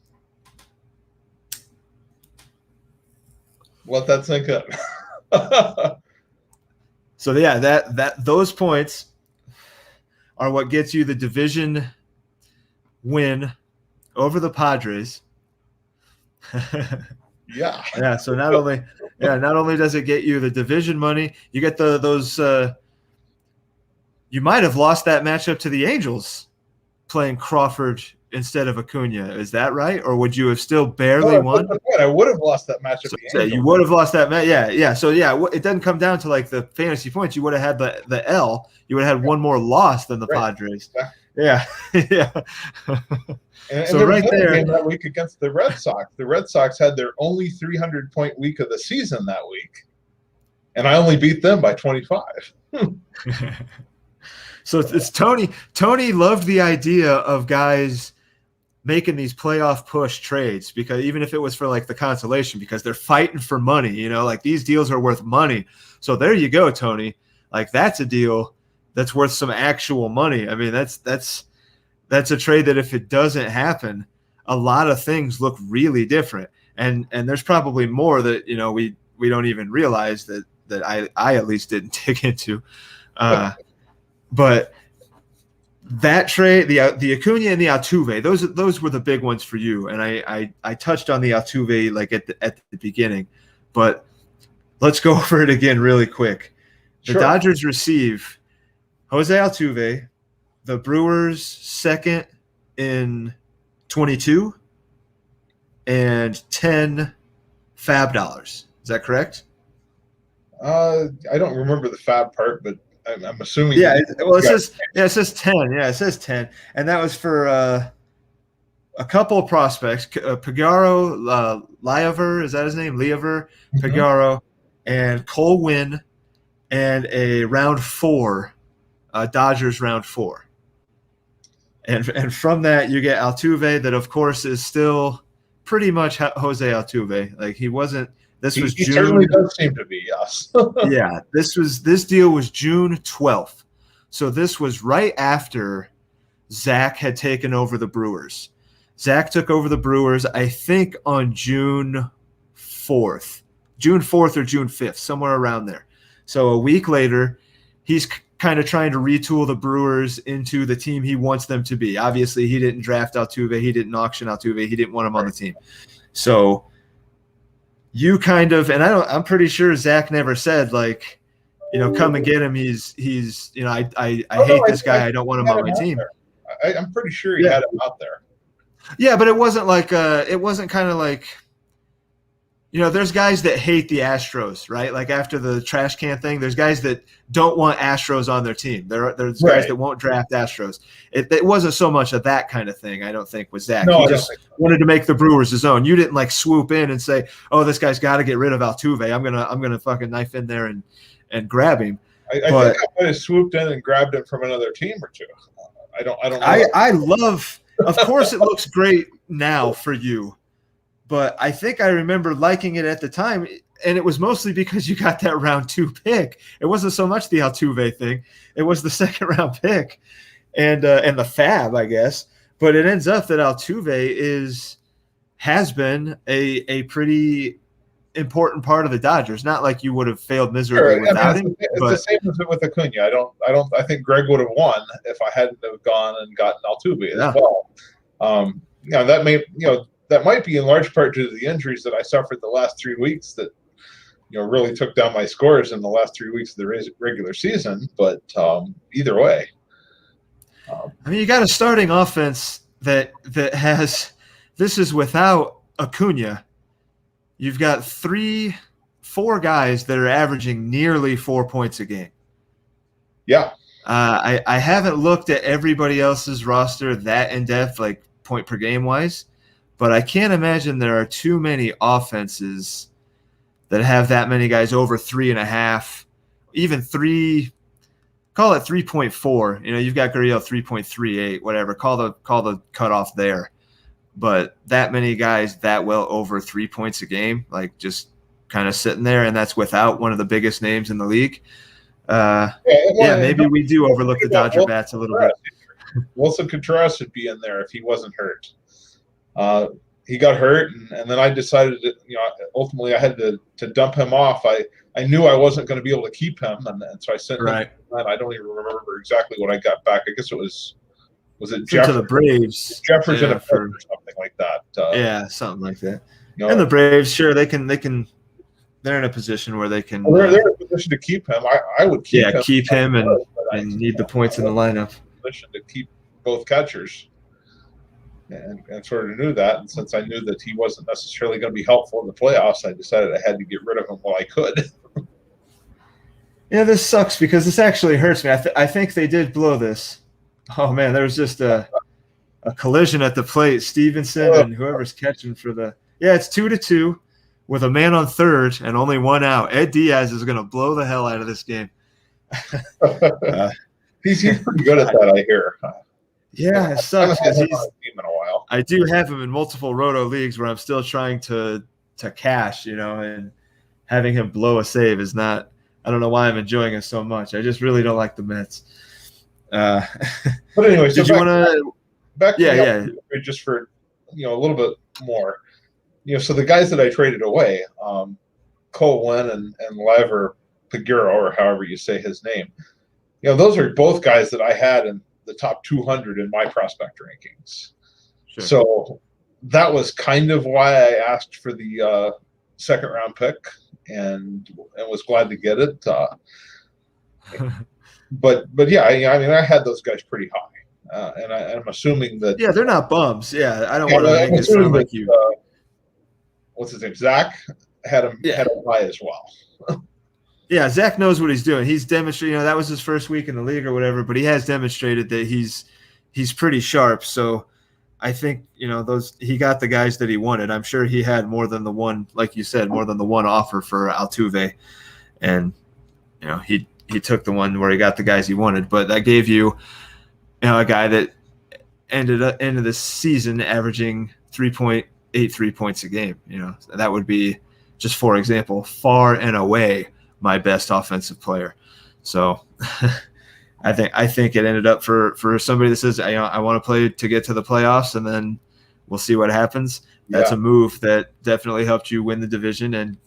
Speaker 2: Let that sink in.
Speaker 1: So yeah, those points are what gets you the division win over the Padres. Yeah. So not only does it get you the division money, you get those. You might have lost that matchup to the Angels playing Crawford instead of Acuna. Is that right? Or would you have still barely won?
Speaker 2: I would have lost that matchup.
Speaker 1: So you would have lost that match. Yeah. So it doesn't come down to like the fantasy points. You would have had the L. You would have had one more loss than the Padres. Yeah.
Speaker 2: And so right there, game that week against the Red Sox. The Red Sox had their only 300-point week of the season that week, and I only beat them by 25.
Speaker 1: So it's Tony. Tony loved the idea of guys making these playoff push trades, because even if it was for like the consolation, because they're fighting for money, like these deals are worth money. So there you go, Tony. Like that's a deal that's worth some actual money. I mean, that's a trade that if it doesn't happen, a lot of things look really different. And there's probably more that, we don't even realize that I at least didn't dig into. But that trade, the Acuna and the Altuve, those were the big ones for you. And I touched on the Altuve like at the beginning, but let's go over it again really quick. The Dodgers receive Jose Altuve, the Brewers second in 22, and 10 fab dollars. Is that correct?
Speaker 2: I don't remember the fab part, but I'm assuming.
Speaker 1: Yeah, it says 10. Yeah, it says 10, and that was for a couple of prospects: Pagaro, Liever, is that his name? Liever, Pagaro, and Cole Winn, and a round 4, Dodgers round 4. And from that you get Altuve, that of course is still pretty much Jose Altuve. Like he wasn't This was
Speaker 2: He
Speaker 1: June.
Speaker 2: certainly does seem to be, yes.
Speaker 1: Yeah, this deal was June 12th. So this was right after Zach had taken over the Brewers. Zach took over the Brewers, I think, on June 4th or June 5th, somewhere around there. So a week later, he's kind of trying to retool the Brewers into the team he wants them to be. Obviously, he didn't draft Altuve. He didn't auction Altuve. He didn't want him on the team. So you kind of, and I'm pretty sure Zach never said, like, come and get him. He's I hate this guy. I don't want him on my team.
Speaker 2: I'm pretty sure he had him out there.
Speaker 1: Yeah, but it wasn't like it wasn't kind of like, there's guys that hate the Astros, right? Like after the trash can thing, there's guys that don't want Astros on their team. There's guys that won't draft Astros. It wasn't so much of that kind of thing, I don't think, with Zach.
Speaker 2: No,
Speaker 1: he just wanted to make the Brewers his own. You didn't like swoop in and say, "Oh, this guy's got to get rid of Altuve. I'm gonna fucking knife in there and grab him."
Speaker 2: I think I might have swooped in and grabbed him from another team or two. I don't know.
Speaker 1: I love. Of course, it looks great now for you. But I think I remember liking it at the time, and it was mostly because you got that round 2 pick. It wasn't so much the Altuve thing; it was the second round pick, and the fab, I guess. But it ends up that Altuve has been a pretty important part of the Dodgers. Not like you would have failed miserably without him.
Speaker 2: It's the same as with Acuna. I think Greg would have won if I hadn't have gone and gotten Altuve as well. That might be in large part due to the injuries that I suffered the last 3 weeks that, really took down my scores in the last 3 weeks of the regular season. But either way.
Speaker 1: You got a starting offense that has – this is without Acuna. You've got 4 guys that are averaging nearly 4 points a game.
Speaker 2: Yeah.
Speaker 1: I haven't looked at everybody else's roster that in-depth, like point per game wise. But I can't imagine there are too many offenses that have that many guys over 3.5, even 3. Call it 3.4. You've got Gurriel 3.38, whatever. Call the cutoff there. But that many guys that well over 3 points a game, like just kind of sitting there, and that's without one of the biggest names in the league. Maybe we do overlook the Dodger bats a little bit.
Speaker 2: Wilson Contreras would be in there if he wasn't hurt. He got hurt, and then I decided that ultimately I had to dump him off. I knew I wasn't going to be able to keep him, and so I sent him. I don't even remember exactly what I got back. I guess it was it Jeffers
Speaker 1: to the Braves,
Speaker 2: Jeffers and a or something like that.
Speaker 1: Something like that. And the Braves, sure, they can. They're in a position where they can.
Speaker 2: They're in a position to keep him. I would keep him.
Speaker 1: Keep him and need the points in the lineup.
Speaker 2: Position to keep both catchers. And sort of knew that, and since I knew that he wasn't necessarily going to be helpful in the playoffs, I decided I had to get rid of him while I could.
Speaker 1: Yeah, this sucks because this actually hurts me. I think they did blow this. Oh man, there was just a collision at the plate. Stevenson and whoever's catching for the it's 2-2 with a man on third and only one out. Ed Diaz is going to blow the hell out of this game.
Speaker 2: He's pretty good at that, I hear.
Speaker 1: Yeah, it sucks because
Speaker 2: in a while.
Speaker 1: I do have him in multiple roto leagues where I'm still trying to cash, and having him blow a save is not. I don't know why I'm enjoying it so much. I just really don't like the Mets.
Speaker 2: But anyway,
Speaker 1: did you want to?
Speaker 2: Back to just for a little bit more. So the guys that I traded away, Cole Wynn and Lever Paguro, or however you say his name, those are both guys that I had in the top 200 in my prospect rankings. Sure. So that was kind of why I asked for the second round pick and was glad to get it. But yeah, I had those guys pretty high, and I'm assuming that
Speaker 1: they're not bums. I don't want to make it sound like you.
Speaker 2: What's his name? Zach had him high as well.
Speaker 1: Yeah, Zach knows what he's doing. He's demonstrated, that was his first week in the league or whatever, but he has demonstrated that he's pretty sharp. So I think, he got the guys that he wanted. I'm sure he had more than the one, like you said, more than the one offer for Altuve. And, he took the one where he got the guys he wanted. But that gave you, a guy that ended the season averaging 3.83 points a game. That would be just for example, far and away my best offensive player. So I think it ended up for somebody that says, I want to play to get to the playoffs, and then we'll see what happens. That's a move that definitely helped you win the division. And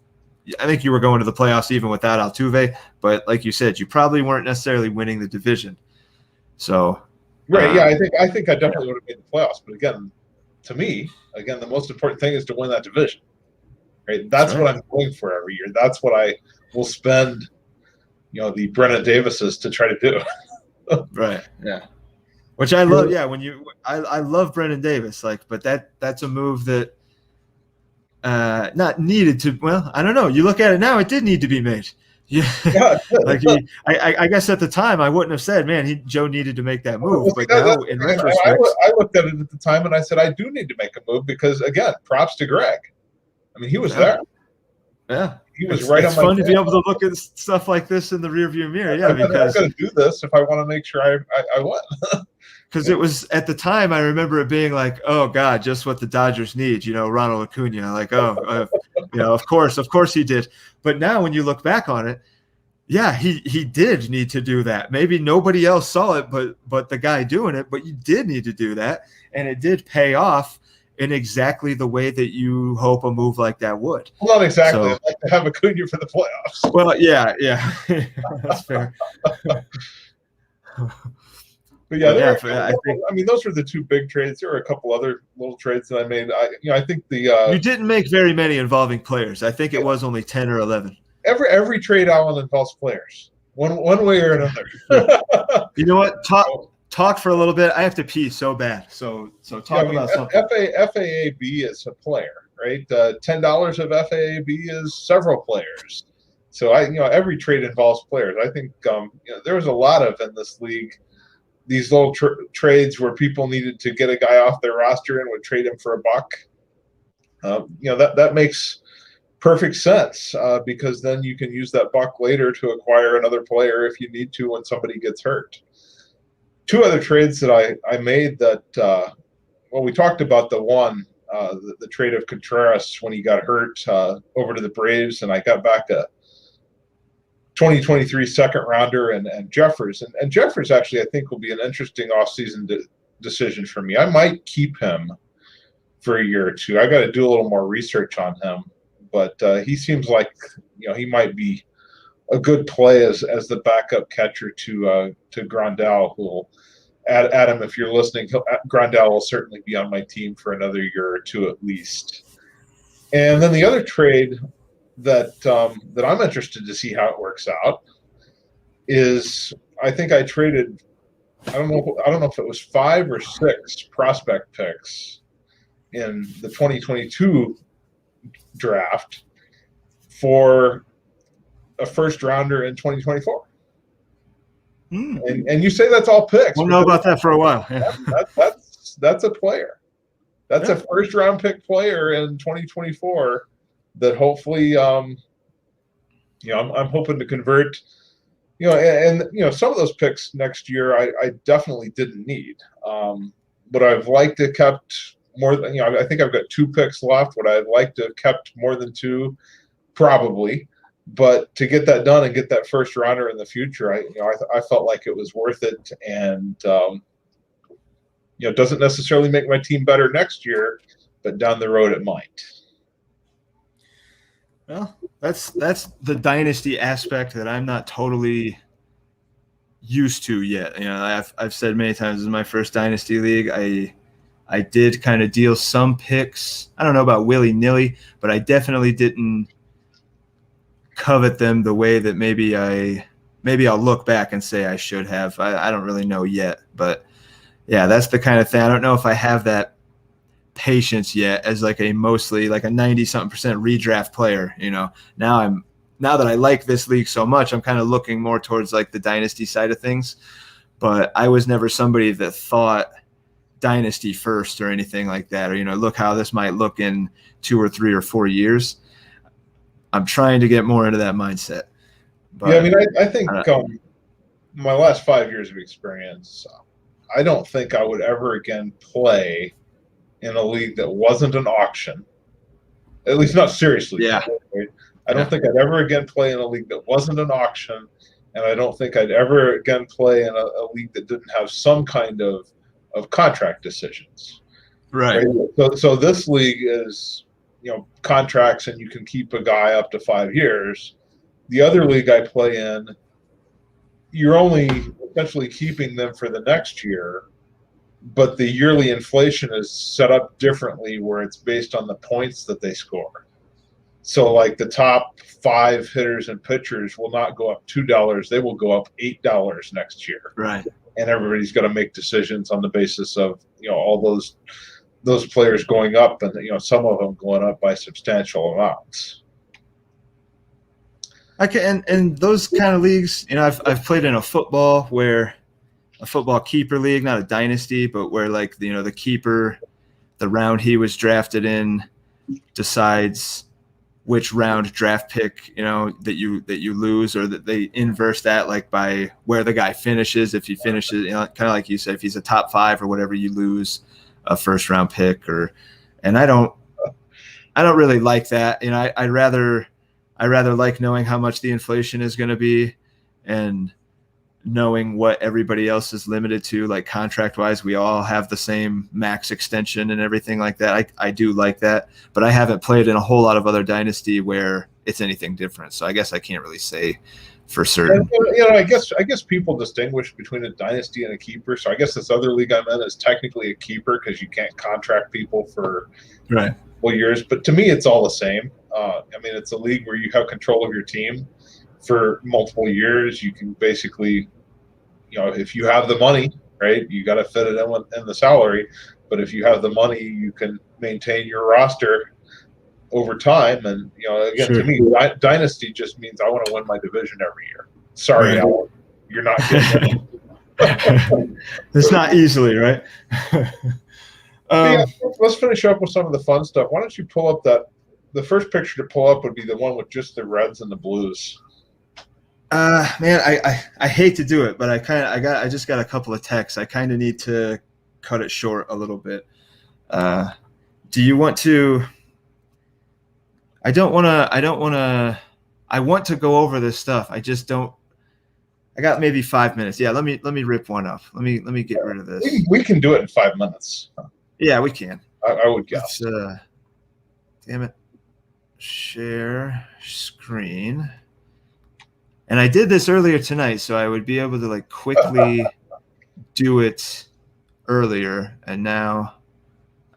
Speaker 1: I think you were going to the playoffs even without Altuve, but like you said, you probably weren't necessarily winning the division. So,
Speaker 2: right. Yeah. I think I definitely would have made the playoffs. But again, to me, the most important thing is to win that division. Right. That's what I'm going for every year. That's what I will spend, the Brennan Davises to try to do.
Speaker 1: Right. Yeah. Which I love. Yeah. I love Brennan Davis, but that's a move that not needed to. Well, I don't know. You look at it now, it did need to be made. Yeah. I guess at the time I wouldn't have said, man, Joe needed to make that move. But now in retrospect,
Speaker 2: I looked at it at the time and I said, I do need to make a move because, again, props to Greg. I mean, he was there.
Speaker 1: Yeah.
Speaker 2: He was right on my
Speaker 1: It's fun to be able to look at stuff like this in the rearview mirror. Yeah,
Speaker 2: because I'm going to do this if I want to make sure I win.
Speaker 1: Because it was at the time, I remember it being like, oh God, just what the Dodgers need, Ronald Acuna. Like, of course he did. But now when you look back on it, yeah, he did need to do that. Maybe nobody else saw it, but the guy doing it. But you did need to do that, and it did pay off in exactly the way that you hope a move like that would.
Speaker 2: Well, not exactly. I'd like to have Acuna for the playoffs.
Speaker 1: Well, yeah, that's fair.
Speaker 2: But I mean, those were the two big trades. There were a couple other little trades that I made. I think
Speaker 1: you didn't make very many involving players. I think it was only 10 or 11.
Speaker 2: Every trade, Alan, involves players, one way or another.
Speaker 1: You know what? Talk for a little bit. I have to pee so bad. So talk about something.
Speaker 2: FAAB is a player, right? $10 of FAAB is several players. So every trade involves players. I think there was a lot of in this league these little trades where people needed to get a guy off their roster and would trade him for $1. That makes perfect sense because then you can use that $1 later to acquire another player if you need to when somebody gets hurt. Two other trades that I made that we talked about the trade of Contreras when he got hurt over to the Braves, and I got back a 2023 second rounder and Jeffers. And Jeffers actually I think will be an interesting offseason decision for me. I might keep him for a year or two. I got to do a little more research on him, but he seems like he might be a good play as the backup catcher to Grandal, who will Adam, if you're listening, Grandal will certainly be on my team for another year or two at least. And then the other trade that I'm interested to see how it works out is I think I traded I don't know if it was 5 or 6 prospect picks in the 2022 draft for a first rounder in 2024. And you say that's all picks.
Speaker 1: We'll know about that for a while. Yeah.
Speaker 2: That's a player. That's a first round pick player in 2024 that hopefully I'm hoping to convert. And some of those picks next year I definitely didn't need. But I've liked to kept more than I think I've got 2 picks left. Would I've liked to have kept more than 2? Probably. But to get that done and get that first rounder in the future, I felt like it was worth it, and doesn't necessarily make my team better next year, but down the road it might.
Speaker 1: Well, that's the dynasty aspect that I'm not totally used to yet. I've said many times, this is my first dynasty league. I did kind of deal some picks. I don't know about willy-nilly, but I definitely didn't covet them the way that maybe I'll look back and say I should have. I don't really know yet, but yeah, that's the kind of thing. I don't know if I have that patience yet as mostly like a 90-something% redraft player. Now that I like this league so much, I'm kind of looking more towards like the dynasty side of things, but I was never somebody that thought dynasty first or anything like that, or look how this might look in 2 or 3 or 4 years. I'm trying to get more into that mindset. But,
Speaker 2: I think my last 5 years of experience, I don't think I would ever again play in a league that wasn't an auction At least not seriously.
Speaker 1: Yeah.
Speaker 2: Right? I don't think I'd ever again play in a league that wasn't an auction, and I don't think I'd ever again play in a league that didn't have some kind of contract decisions.
Speaker 1: Right.
Speaker 2: So this league is, contracts, and you can keep a guy up to 5 years. The other league I play in, you're only essentially keeping them for the next year, but the yearly inflation is set up differently where it's based on the points that they score. So like the top 5 hitters and pitchers will not go up $2. They will go up $8 next year.
Speaker 1: Right.
Speaker 2: And everybody's got to make decisions on the basis of, all those players going up, and, some of them going up by substantial amounts.
Speaker 1: And those kind of leagues, I've played in a football keeper league, not a dynasty, but where like, the keeper, the round he was drafted in decides which round draft pick, that you lose, or that they inverse that, like by where the guy finishes. If he finishes, kind of like you said, if he's a top 5 or whatever, you lose a first round pick. And I don't really like that. I'd rather like knowing how much the inflation is going to be, and knowing what everybody else is limited to, like contract wise. We all have the same max extension and everything like that. I do like that, but I haven't played in a whole lot of other dynasty where it's anything different. So I guess I can't really say for certain.
Speaker 2: I guess people distinguish between a dynasty and a keeper. So I guess this other league I'm in is technically a keeper because you can't contract people for multiple years. But to me, it's all the same. It's a league where you have control of your team for multiple years. You can basically, if you have the money, right, you got to fit it in the salary. But if you have the money, you can maintain your roster over time. And, again, to me, dynasty just means I want to win my division every year. Sorry, Alan, you're not getting it.
Speaker 1: It's not easily, right?
Speaker 2: Let's finish up with some of the fun stuff. Why don't you pull up the first picture to pull up would be the one with just the Reds and the Blues.
Speaker 1: Man, I hate to do it, but I just got a couple of texts. I kind of need to cut it short a little bit. Do you want to? I want to go over this stuff. I just don't. I got maybe 5 minutes. Yeah, let me rip one up. Let me get rid of this.
Speaker 2: We can do it in 5 minutes.
Speaker 1: Yeah, we can.
Speaker 2: I would guess.
Speaker 1: Damn it. Share screen. And I did this earlier tonight, so I would be able to like quickly do it earlier, and now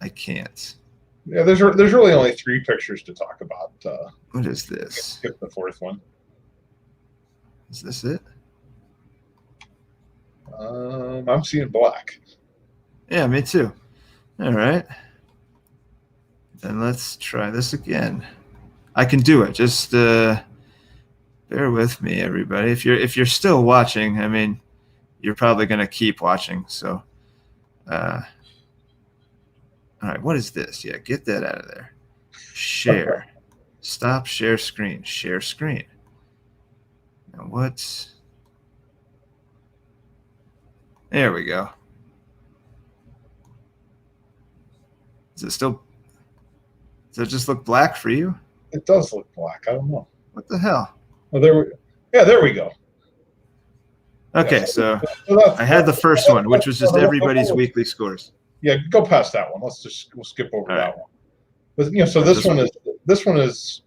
Speaker 1: I can't.
Speaker 2: Yeah, there's really only 3 pictures to talk about.
Speaker 1: What is this?
Speaker 2: Skip the 4th one.
Speaker 1: Is this it?
Speaker 2: I'm seeing black.
Speaker 1: Yeah, me too. All right. Then let's try this again. I can do it. Just bear with me, everybody. If you're still watching, you're probably going to keep watching. So, all right. What is this? Yeah, get that out of there. Share. Stop share screen. Share screen. Now what's? There we go. Does it just look black for you?
Speaker 2: It does look black. I don't know.
Speaker 1: What the hell?
Speaker 2: Oh, there we go.
Speaker 1: Okay, so I had the first one, which was just everybody's weekly scores.
Speaker 2: Yeah, go past that one. We'll skip over that one. But so this one is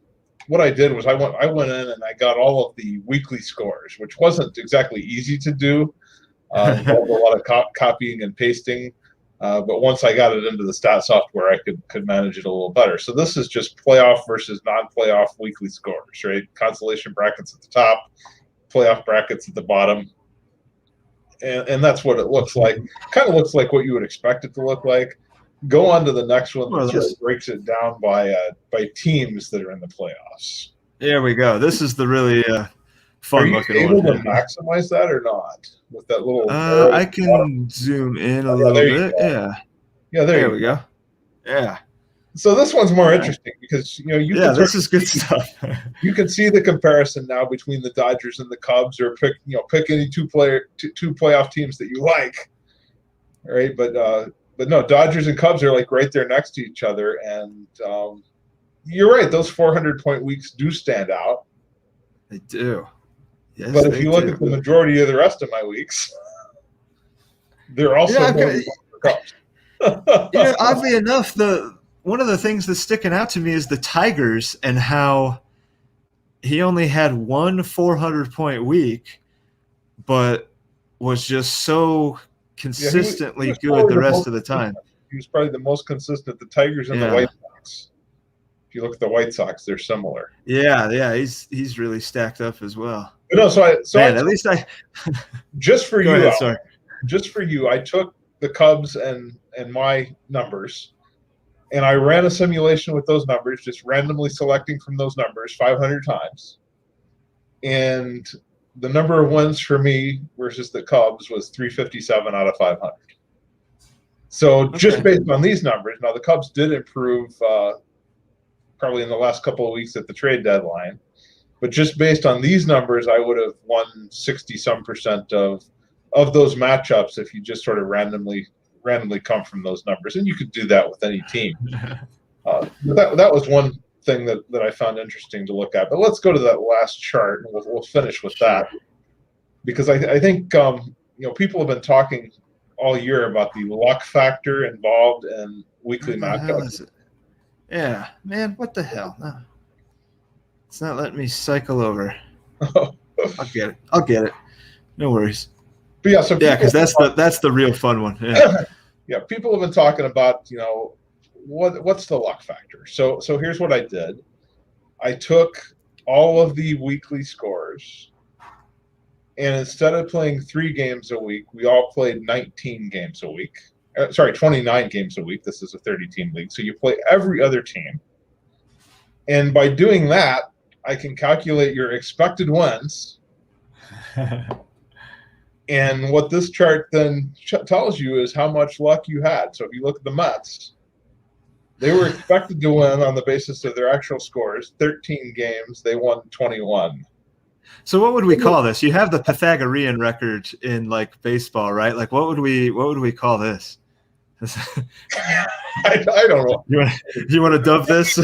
Speaker 2: what I did was I went in and I got all of the weekly scores, which wasn't exactly easy to do. A lot of copying and pasting. But once I got it into the stat software, I could manage it a little better. So this is just playoff versus non-playoff weekly scores, right? Consolation brackets at the top, playoff brackets at the bottom. And that's what it looks like. Kind of looks like what you would expect it to look like. Go on to the next one that just breaks it down by teams that are in the playoffs.
Speaker 1: There we go. This is the really fun looking one.
Speaker 2: Are you able to maximize that or not? With that little
Speaker 1: I can zoom in a little bit. Yeah.
Speaker 2: Yeah,
Speaker 1: there we go. Yeah.
Speaker 2: So this one's more interesting because
Speaker 1: this is good stuff.
Speaker 2: You can see the comparison now between the Dodgers and the Cubs, or pick any two playoff teams that you like, right? But no, Dodgers and Cubs are like right there next to each other, and you're right. Those 400-point weeks do stand out.
Speaker 1: They do. Yes,
Speaker 2: but if you look at the majority of the rest of my weeks, they're also Cubs.
Speaker 1: Oddly enough, one of the things that's sticking out to me is the Tigers and how he only had one 400-point week, but was just so consistently good the rest of the time.
Speaker 2: He was probably the most consistent. The Tigers and the White Sox. If you look at the White Sox, they're similar.
Speaker 1: Yeah, he's really stacked up as well.
Speaker 2: But no,
Speaker 1: at least I
Speaker 2: just for you,
Speaker 1: ahead, sorry.
Speaker 2: Just for you, I took the Cubs and my numbers, and I ran a simulation with those numbers, just randomly selecting from those numbers 500 times. And the number of wins for me versus the Cubs was 357 out of 500. So just based on these numbers, now the Cubs did improve probably in the last couple of weeks at the trade deadline. But just based on these numbers, I would have won 60-some% of those matchups if you just sort of randomly come from those numbers. And you could do that with any team. But that was one thing that I found interesting to look at. But let's go to that last chart, and we'll finish with that. Because I think people have been talking all year about the luck factor involved in weekly matchups.
Speaker 1: Yeah, man, what the hell? No. It's not letting me cycle over. I'll get it. No worries.
Speaker 2: But
Speaker 1: because that's the real fun one. Yeah.
Speaker 2: Yeah, people have been talking about, what's the luck factor. So here's what I did. I took all of the weekly scores, and instead of playing 3 games a week, we all played 19 games a week. 29 games a week. This is a 30-team league. So you play every other team. And by doing that, I can calculate your expected wins. And what this chart then tells you is how much luck you had. So if you look at the Mets, they were expected to win on the basis of their actual scores. 13 games, they won 21.
Speaker 1: So what would we call this? You have the Pythagorean record in like baseball, right? Like what would we call this?
Speaker 2: I don't know.
Speaker 1: You want to dub this?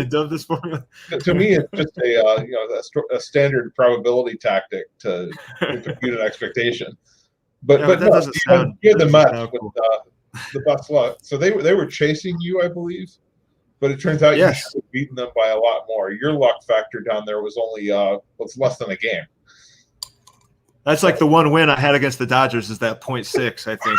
Speaker 1: Dub this formula?
Speaker 2: To me, it's just a standard probability tactic to compute an expectation. But
Speaker 1: that doesn't sound.
Speaker 2: You're the Mets with the best luck. So they were chasing you, I believe. But it turns out you should have beaten them by a lot more. Your luck factor down there was only less than a game.
Speaker 1: That's like the one win I had against the Dodgers is that 0.6,
Speaker 2: I think.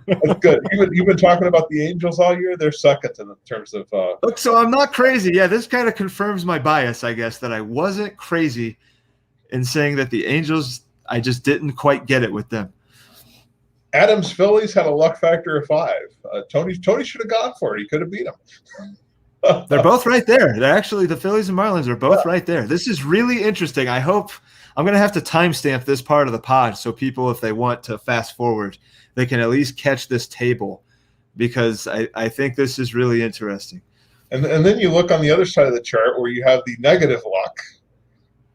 Speaker 2: That's good. You've been talking about the Angels all year. They're second in terms of.
Speaker 1: Look, so I'm not crazy. Yeah, this kind of confirms my bias, I guess, that I wasn't crazy in saying that the Angels, I just didn't quite get it with them.
Speaker 2: Adams Phillies had a luck factor of 5. Tony should have gone for it. He could have beat them.
Speaker 1: They're both right there. They're actually the Phillies and Marlins are both right there. This is really interesting. I hope I'm going to have to timestamp this part of the pod so people, if they want to fast forward, they can at least catch this table because I think this is really interesting.
Speaker 2: And then you look on the other side of the chart where you have the negative luck,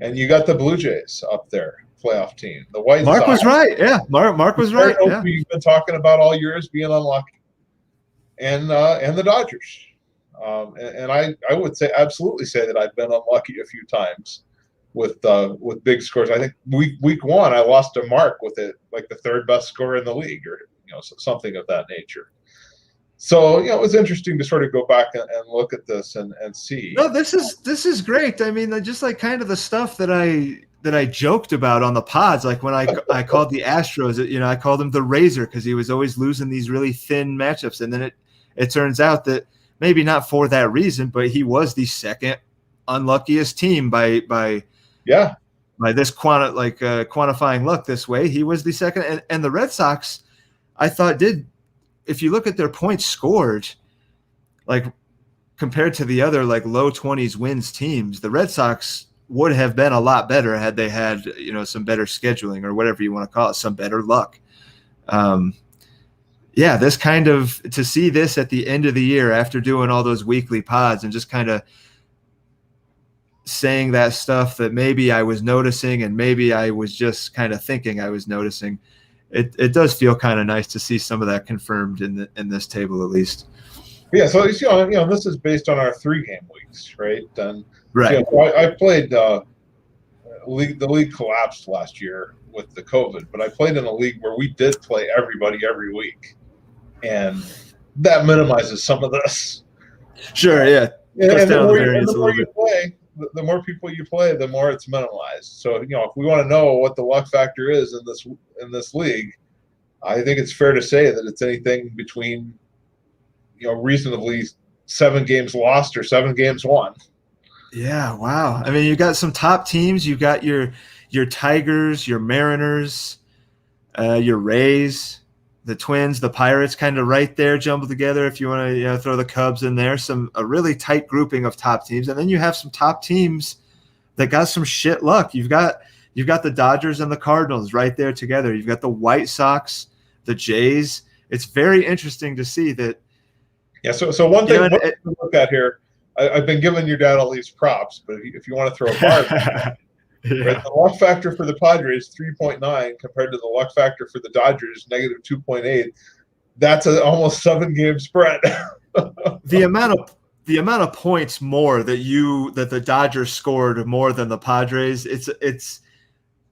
Speaker 2: and you got the Blue Jays up there, playoff team. The White Sox.
Speaker 1: Mark was right. Yeah, Mark was right. Yeah.
Speaker 2: You've been talking about all year as being unlucky, and the Dodgers. And I would absolutely say that I've been unlucky a few times with big scores. I think week 1 I lost to Mark with it like the 3rd best score in the league, or something of that nature. So it was interesting to sort of go back and look at this and see.
Speaker 1: No, this is great. I mean, just like kind of the stuff that I joked about on the pods, like when I called the Astros, I called him the Razor because he was always losing these really thin matchups, and then it turns out that. Maybe not for that reason, but he was the second unluckiest team by this quantifying luck this way. He was the second, and the Red Sox, I thought if you look at their points scored, like compared to the other like low 20s wins teams, the Red Sox would have been a lot better had they had some better scheduling or whatever you want to call it, some better luck. Yeah, this kind of to see this at the end of the year after doing all those weekly pods and just kind of saying that stuff that maybe I was noticing and maybe I was just kind of thinking I was noticing. It does feel kind of nice to see some of that confirmed in this table at least.
Speaker 2: Yeah, so this is based on our 3-game weeks, right? And
Speaker 1: Right.
Speaker 2: I played the league collapsed last year with the COVID, but I played in a league where we did play everybody every week, and that minimizes some of this.
Speaker 1: Sure. Yeah.
Speaker 2: And the more you play, the more people you play, the more it's minimalized. So if we want to know what the luck factor is in this league, I think it's fair to say that it's anything between reasonably 7 games lost or 7 games won.
Speaker 1: Yeah, wow. I mean, you got some top teams. You got your Tigers, your Mariners, your Rays, the Twins, the Pirates, kind of right there jumbled together. If you want to throw the Cubs in there, a really tight grouping of top teams, and then you have some top teams that got some shit luck. You've got the Dodgers and the Cardinals right there together. You've got the White Sox, the Jays. It's very interesting to see that.
Speaker 2: Yeah. So one thing to look at here. I've been giving your dad all these props, but if you want to throw a bar, right, the luck factor for the Padres 3.9 compared to the luck factor for the Dodgers -2.8. That's an almost 7-game spread.
Speaker 1: the amount of points more that the Dodgers scored more than the Padres. It's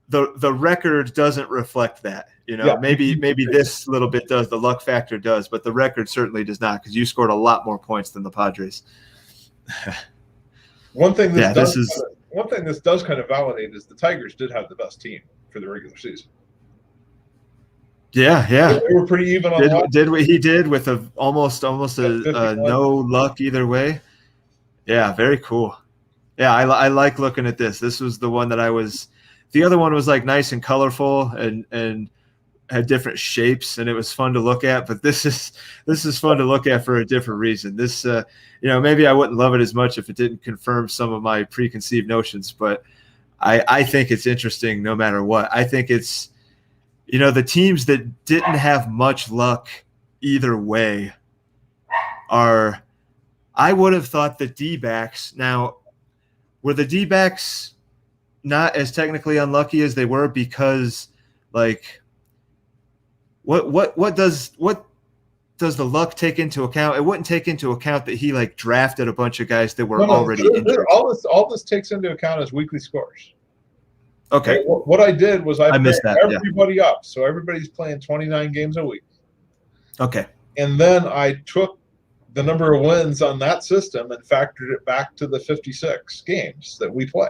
Speaker 1: the record doesn't reflect that. Maybe this little bit does. The luck factor does, but the record certainly does not, because you scored a lot more points than the Padres.
Speaker 2: One thing this does kind of validate is the Tigers did have the best team for the regular season.
Speaker 1: Yeah.
Speaker 2: They were pretty even on
Speaker 1: he did with almost a no luck either way. Yeah, very cool. Yeah, I like looking at this. This was the one that the other one was like nice and colorful and had different shapes, and it was fun to look at. But this is fun to look at for a different reason. This maybe I wouldn't love it as much if it didn't confirm some of my preconceived notions, but I think it's interesting no matter what. I think it's the teams that didn't have much luck either way are. I would have thought the D-backs. Now, were the D-backs not as technically unlucky as they were because, like, what does the luck take into account? It wouldn't take into account that he drafted a bunch of guys that were already injured.
Speaker 2: All this takes into account is weekly scores.
Speaker 1: Okay.
Speaker 2: What I did was I
Speaker 1: missed that.
Speaker 2: Everybody up, so everybody's playing 29 games a week.
Speaker 1: Okay.
Speaker 2: And then I took the number of wins on that system and factored it back to the 56 games that we play.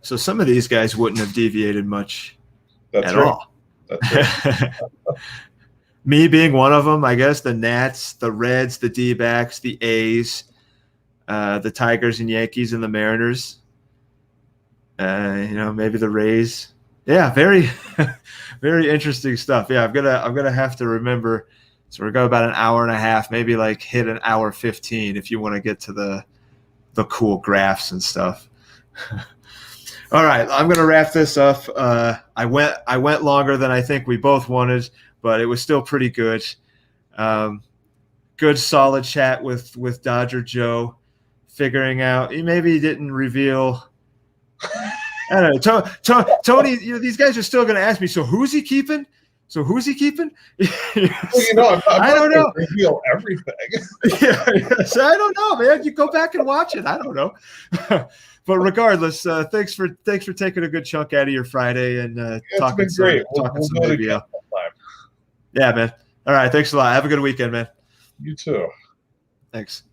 Speaker 1: So some of these guys wouldn't have deviated much at all.
Speaker 2: That's right.
Speaker 1: Me being one of them, I guess. The Nats, the Reds, the D-backs, the A's, the Tigers and Yankees, and the Mariners. Maybe the Rays. Yeah, very, very interesting stuff. Yeah, I'm gonna have to remember. So we're going about an hour and a half, maybe hit an hour 15 if you want to get to the cool graphs and stuff. All right, I'm going to wrap this up. I went longer than I think we both wanted, but it was still pretty good. Good, solid chat with Dodger Joe, figuring out. Maybe he didn't reveal. I don't know. Tony, these guys are still going to ask me. So who's he keeping?
Speaker 2: I
Speaker 1: don't know.
Speaker 2: Reveal everything.
Speaker 1: So I don't know, man. You go back and watch it. I don't know. But regardless, thanks for taking a good chunk out of your Friday and talking some ABL. Yeah, man. All right. Thanks a lot. Have a good weekend, man.
Speaker 2: You too.
Speaker 1: Thanks.